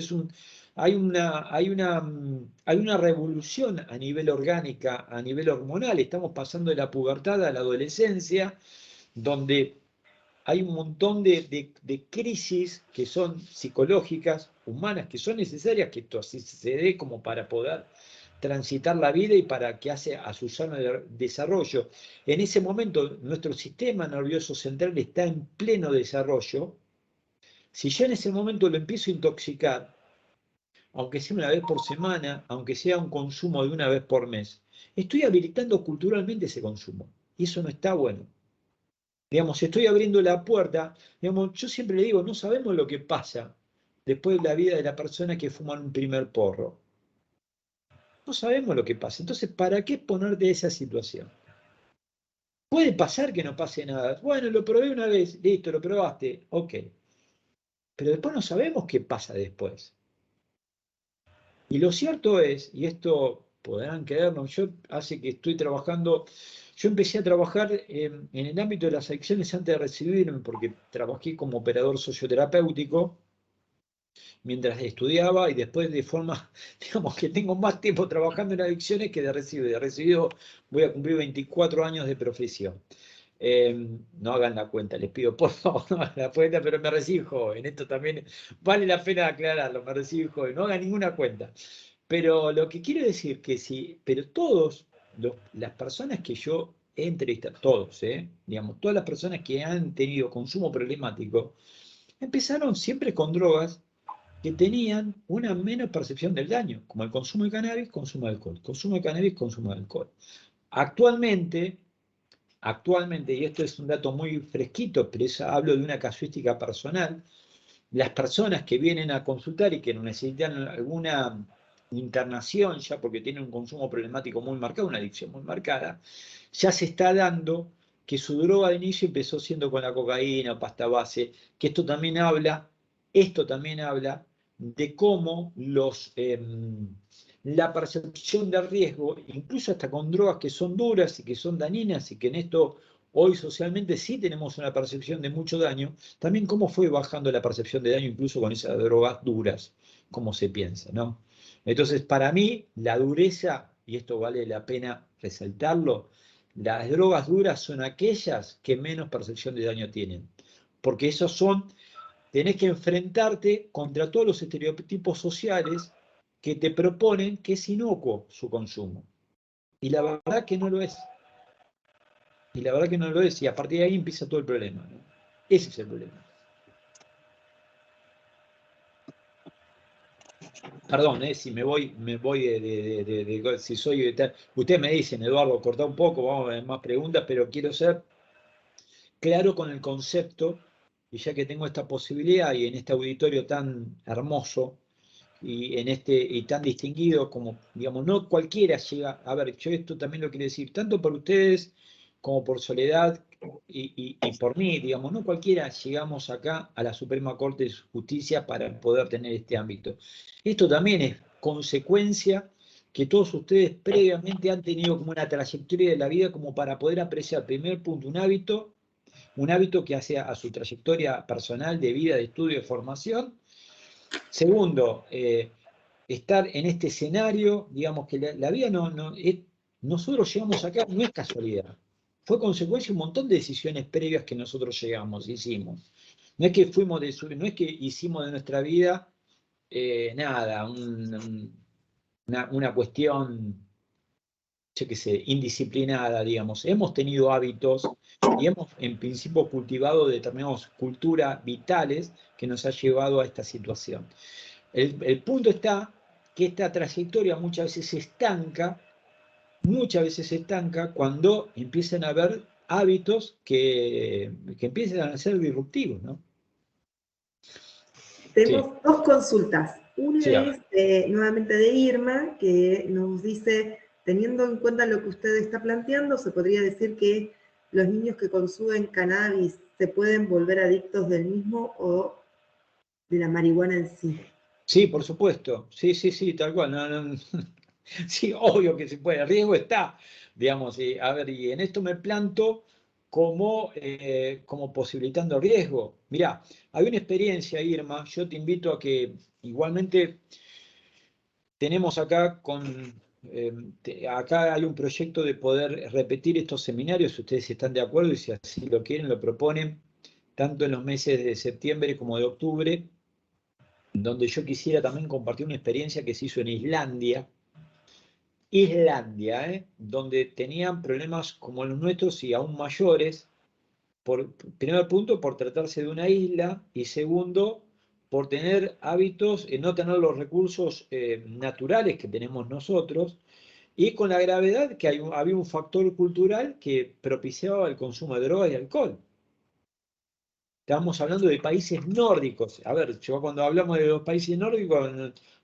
Speaker 2: Hay una revolución a nivel orgánica, a nivel hormonal. Estamos pasando de la pubertad a la adolescencia, donde hay un montón de crisis que son psicológicas, humanas, que son necesarias que esto así se dé como para poder transitar la vida y para que hace a su sano desarrollo. En ese momento nuestro sistema nervioso central está en pleno desarrollo. Si yo en ese momento lo empiezo a intoxicar, aunque sea una vez por semana, aunque sea un consumo de una vez por mes, estoy habilitando culturalmente ese consumo. Y eso no está bueno. Digamos, estoy abriendo la puerta. Digamos, yo siempre le digo, no sabemos lo que pasa después de la vida de la persona que fuma un primer porro. No sabemos lo que pasa. Entonces, ¿para qué ponerte esa situación? Puede pasar que no pase nada. Bueno, lo probé una vez, listo, lo probaste, ok. Pero después no sabemos qué pasa después. Y lo cierto es, y esto podrán creernos, yo hace que estoy trabajando, yo empecé a trabajar en el ámbito de las adicciones antes de recibirme, porque trabajé como operador socioterapéutico mientras estudiaba y después de forma, digamos que tengo más tiempo trabajando en adicciones que de recibido. De recibido voy a cumplir 24 años de profesión. No hagan la cuenta, les pido por favor, no hagan la cuenta, pero me recibí joven. Esto también vale la pena aclararlo, me recibí joven, no hagan ninguna cuenta. Pero lo que quiero decir que sí, pero las personas que yo he entrevistado, todos, digamos, todas las personas que han tenido consumo problemático, empezaron siempre con drogas que tenían una menos percepción del daño, como el consumo de cannabis, consumo de alcohol, consumo de cannabis, consumo de alcohol. Actualmente, y esto es un dato muy fresquito, pero hablo de una casuística personal, las personas que vienen a consultar y que necesitan alguna internación ya porque tienen un consumo problemático muy marcado, una adicción muy marcada, ya se está dando que su droga de inicio empezó siendo con la cocaína o pasta base, que esto también habla de cómo la percepción de riesgo, incluso hasta con drogas que son duras y que son dañinas y que en esto hoy socialmente sí tenemos una percepción de mucho daño, también cómo fue bajando la percepción de daño incluso con esas drogas duras, como se piensa, ¿no? Entonces, para mí, la dureza, y esto vale la pena resaltarlo, las drogas duras son aquellas que menos percepción de daño tienen, porque esos tenés que enfrentarte contra todos los estereotipos sociales que te proponen que es inocuo su consumo. Y la verdad que no lo es. Y la verdad que no lo es, y a partir de ahí empieza todo el problema, ¿no? Ese es el problema. Perdón, si me voy si soy, ustedes me dicen, Eduardo, cortá un poco, vamos a ver más preguntas, pero quiero ser claro con el concepto, y ya que tengo esta posibilidad y en este auditorio tan hermoso y tan distinguido como, digamos, no cualquiera llega, a ver, yo esto también lo quiero decir, tanto por ustedes como por Soledad y por mí, digamos, no cualquiera llegamos acá a la Suprema Corte de Justicia para poder tener este ámbito. Esto también es consecuencia que todos ustedes previamente han tenido como una trayectoria de la vida como para poder apreciar, primer punto, un hábito que hace a su trayectoria personal de vida, de estudio, de formación. Segundo, estar en este escenario, digamos que la vida nosotros llegamos acá, no es casualidad, fue consecuencia de un montón de decisiones previas que nosotros hicimos. No es que no es que hicimos de nuestra vida nada, una cuestión, yo qué sé, indisciplinada, digamos. Hemos tenido hábitos y hemos en principio cultivado determinadas culturas vitales que nos ha llevado a esta situación. El punto está que esta trayectoria muchas veces se estanca cuando empiezan a haber hábitos que empiezan a ser disruptivos, ¿no? Sí.
Speaker 1: Tenemos dos consultas. Una
Speaker 2: Sí, a
Speaker 1: es
Speaker 2: ver.
Speaker 1: nuevamente de Irma, que nos dice, teniendo en cuenta lo que usted está planteando, se podría decir que los niños que consumen cannabis se pueden volver adictos del mismo o de la marihuana en sí.
Speaker 2: Sí, por supuesto. Sí, sí, sí, tal cual. Sí, obvio que se puede. El riesgo está, digamos. A ver, y en esto me planto como posibilitando riesgo. Mirá, hay una experiencia, Irma. Yo te invito a que igualmente tenemos acá acá hay un proyecto de poder repetir estos seminarios, si ustedes están de acuerdo y si así lo quieren, lo proponen, tanto en los meses de septiembre como de octubre, donde yo quisiera también compartir una experiencia que se hizo en Islandia, donde tenían problemas como los nuestros y aún mayores, primer punto, por tratarse de una isla, y segundo, por tener hábitos, no tener los recursos naturales que tenemos nosotros, y con la gravedad que había un factor cultural que propiciaba el consumo de drogas y alcohol. Estamos hablando de países nórdicos. A ver, yo cuando hablamos de los países nórdicos,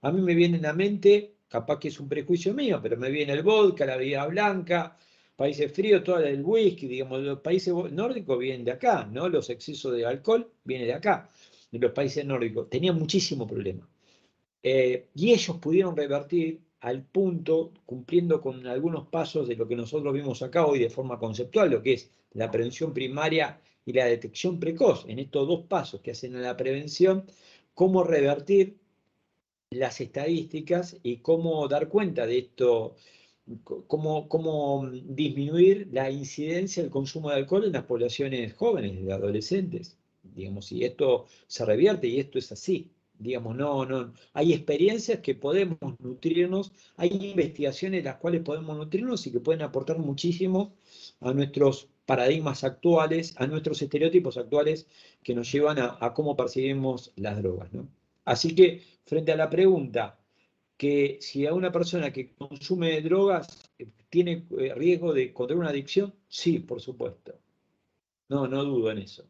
Speaker 2: a mí me viene en la mente, capaz que es un prejuicio mío, pero me viene el vodka, la bebida blanca, países fríos, todo el whisky, digamos, los países nórdicos vienen de acá, ¿no? Los excesos de alcohol vienen de acá, de los países nórdicos. Tenían muchísimo problema. Y ellos pudieron revertir al punto, cumpliendo con algunos pasos de lo que nosotros vimos acá hoy de forma conceptual, lo que es la prevención primaria y la detección precoz, en estos dos pasos que hacen a la prevención, cómo revertir las estadísticas y cómo dar cuenta de esto, cómo disminuir la incidencia del consumo de alcohol en las poblaciones jóvenes, de adolescentes, digamos, y esto se revierte y esto es así. Digamos, no, hay experiencias que podemos nutrirnos, hay investigaciones las cuales podemos nutrirnos y que pueden aportar muchísimo a nuestros paradigmas actuales, a nuestros estereotipos actuales que nos llevan a cómo percibimos las drogas, ¿no? Así que, frente a la pregunta, que si a una persona que consume drogas tiene riesgo de contraer una adicción, sí, por supuesto. No dudo en eso.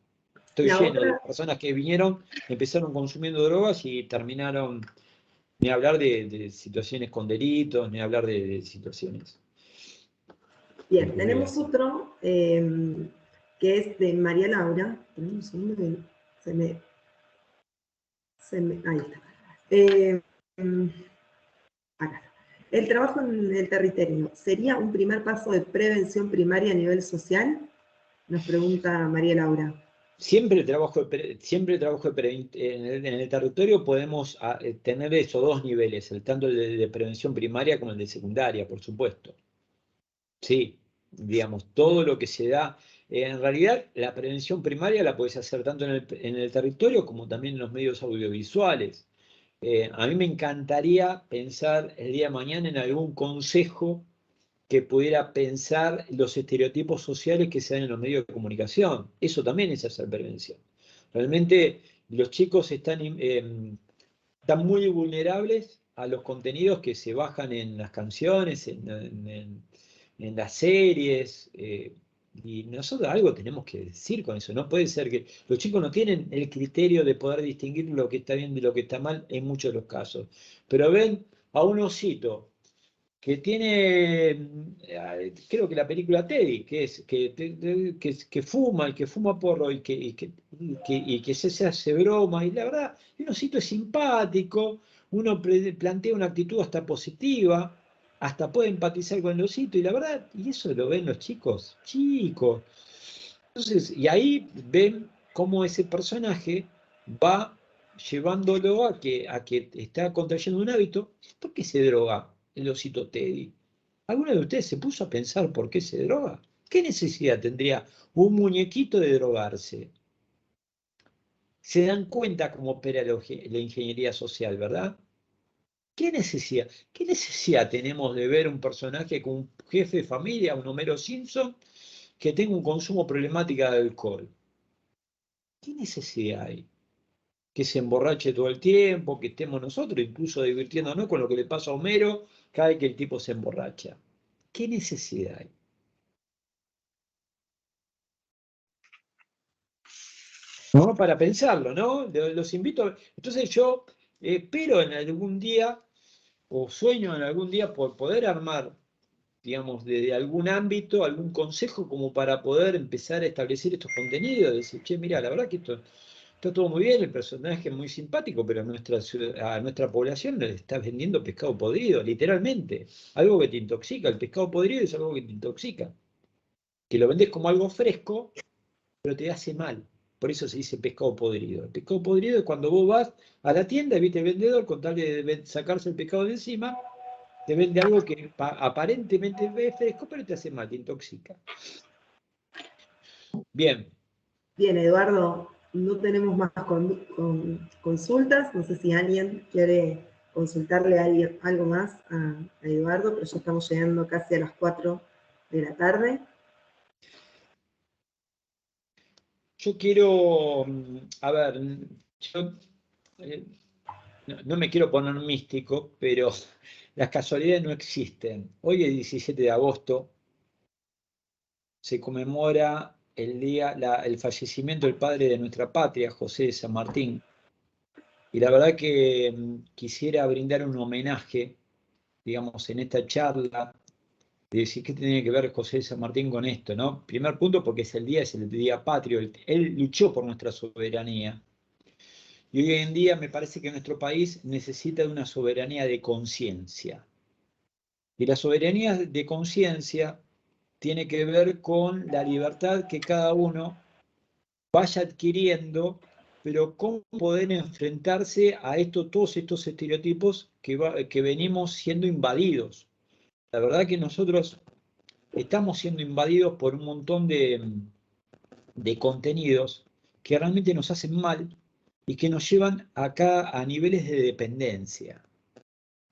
Speaker 2: Estoy
Speaker 1: La
Speaker 2: lleno de
Speaker 1: otra,
Speaker 2: personas que vinieron, empezaron consumiendo drogas y terminaron, ni hablar de situaciones con delitos, ni hablar de situaciones
Speaker 1: bien, tenemos
Speaker 2: así.
Speaker 1: otro que es de María Laura. Tenemos un segundo que ahí está. Eh, Acá. El trabajo en el territorio, ¿sería un primer paso de prevención primaria a nivel social? Nos pregunta María Laura.
Speaker 2: Siempre el trabajo en el territorio podemos tener esos dos niveles, tanto el de prevención primaria como el de secundaria, por supuesto. Sí, digamos, todo lo que se da. En realidad, la prevención primaria la puedes hacer tanto en el territorio como también en los medios audiovisuales. A mí me encantaría pensar el día de mañana en algún consejo que pudiera pensar los estereotipos sociales que se dan en los medios de comunicación. Eso también es hacer prevención. Realmente los chicos están muy vulnerables a los contenidos que se bajan en las canciones, en las series, y nosotros algo tenemos que decir con eso. No puede ser que los chicos no tienen el criterio de poder distinguir lo que está bien de lo que está mal en muchos de los casos. Pero ven a un osito que tiene, creo que la película Teddy, que es que fuma y que fuma porro y que se hace broma, y la verdad, el osito es simpático, uno plantea una actitud hasta positiva, hasta puede empatizar con el osito, y la verdad, y eso lo ven los chicos, chicos. Entonces, y ahí ven cómo ese personaje va llevándolo a que está contrayendo un hábito. ¿Por qué se droga el osito Teddy? ¿Alguno de ustedes se puso a pensar por qué se droga? ¿Qué necesidad tendría un muñequito de drogarse? Se dan cuenta cómo opera la ingeniería social, ¿verdad? ¿Qué necesidad tenemos de ver un personaje con un jefe de familia, un Homero Simpson, que tenga un consumo problemático de alcohol? ¿Qué necesidad hay? Que se emborrache todo el tiempo, que estemos nosotros incluso divirtiéndonos con lo que le pasa a Homero cada vez que el tipo se emborracha. ¿Qué necesidad hay? No, para pensarlo, ¿no? Los invito. Entonces yo pero en algún día, o sueño en algún día por poder armar, digamos, desde algún ámbito, algún consejo como para poder empezar a establecer estos contenidos, decir, che, mira, la verdad que esto está todo muy bien, el personaje es muy simpático, pero a nuestra población le estás vendiendo pescado podrido, literalmente. Algo que te intoxica. El pescado podrido es algo que te intoxica. Que lo vendes como algo fresco, pero te hace mal. Por eso se dice pescado podrido. El pescado podrido es cuando vos vas a la tienda y viste el vendedor, con tal de sacarse el pescado de encima, te vende algo que aparentemente es fresco, pero te hace mal, te intoxica. Bien.
Speaker 1: Bien, Eduardo, no tenemos más consultas. No sé si alguien quiere consultarle algo más a Eduardo, pero ya estamos llegando casi a las 4 de la tarde.
Speaker 2: Yo quiero, a ver, yo no me quiero poner místico, pero las casualidades no existen. Hoy es 17 de agosto, se conmemora el fallecimiento del padre de nuestra patria, José de San Martín. Y la verdad que quisiera brindar un homenaje, digamos, en esta charla, de decir qué tiene que ver José de San Martín con esto, ¿no? Primer punto, porque es el día patrio, él luchó por nuestra soberanía. Y hoy en día me parece que nuestro país necesita de una soberanía de conciencia. Y la soberanía de conciencia tiene que ver con la libertad que cada uno vaya adquiriendo, pero cómo poder enfrentarse a todos estos estereotipos que venimos siendo invadidos. La verdad que nosotros estamos siendo invadidos por un montón de contenidos que realmente nos hacen mal y que nos llevan acá a niveles de dependencia.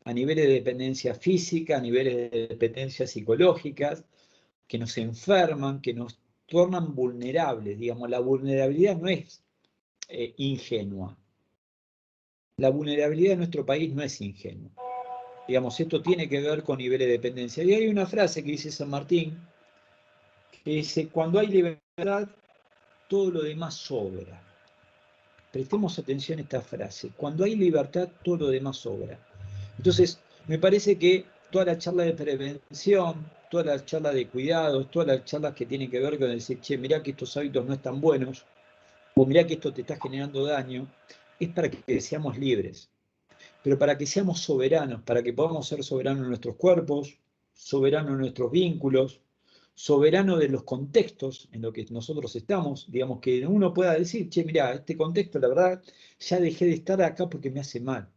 Speaker 2: A niveles de dependencia física, a niveles de dependencia psicológicas, que nos enferman, que nos tornan vulnerables. Digamos, la vulnerabilidad no es ingenua. La vulnerabilidad de nuestro país no es ingenua. Digamos, esto tiene que ver con niveles de dependencia. Y hay una frase que dice San Martín, que dice, cuando hay libertad, todo lo demás sobra. Prestemos atención a esta frase. Cuando hay libertad, todo lo demás sobra. Entonces, me parece que toda la charla de prevención, toda la charla de cuidados, todas las charlas que tienen que ver con decir, che, mirá que estos hábitos no están buenos, o mirá que esto te está generando daño, es para que seamos libres. Pero para que seamos soberanos, para que podamos ser soberanos en nuestros cuerpos, soberanos en nuestros vínculos, soberanos de los contextos en los que nosotros estamos, digamos que uno pueda decir, che, mirá, este contexto, la verdad, ya dejé de estar acá porque me hace mal.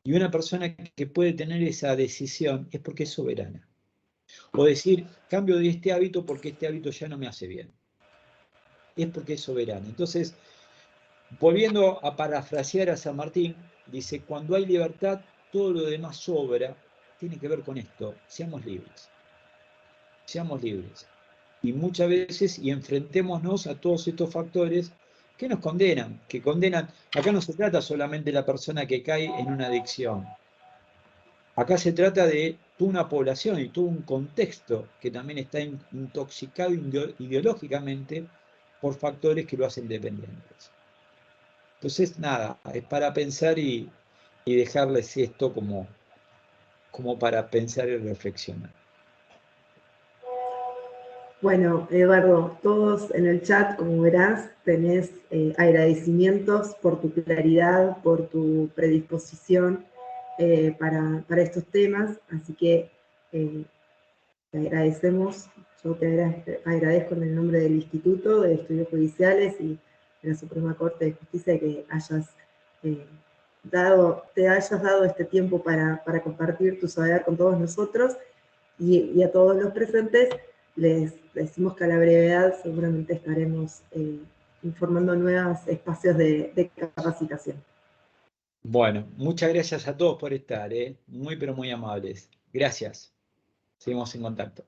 Speaker 2: Y una persona que puede tener esa decisión es porque es soberana. O decir, cambio de este hábito porque este hábito ya no me hace bien. Es porque es soberana. Entonces, volviendo a parafrasear a San Martín, dice, cuando hay libertad, todo lo demás sobra. Tiene que ver con esto, seamos libres. Seamos libres. Y muchas veces, y enfrentémonos a todos estos factores que nos condenan, acá no se trata solamente de la persona que cae en una adicción. Acá se trata de toda una población y todo un contexto que también está intoxicado ideológicamente por factores que lo hacen dependientes. Entonces, nada, es para pensar y dejarles esto como para pensar y reflexionar.
Speaker 1: Bueno, Eduardo, todos en el chat, como verás, tenés agradecimientos por tu claridad, por tu predisposición para estos temas, así que te agradecemos, yo te agradezco en el nombre del Instituto de Estudios Judiciales y de la Suprema Corte de Justicia que te hayas dado este tiempo para compartir tu saber con todos nosotros y a todos los presentes. Les decimos que a la brevedad seguramente estaremos informando nuevos espacios de capacitación.
Speaker 2: Bueno, muchas gracias a todos por estar, muy pero muy amables. Gracias. Seguimos en contacto.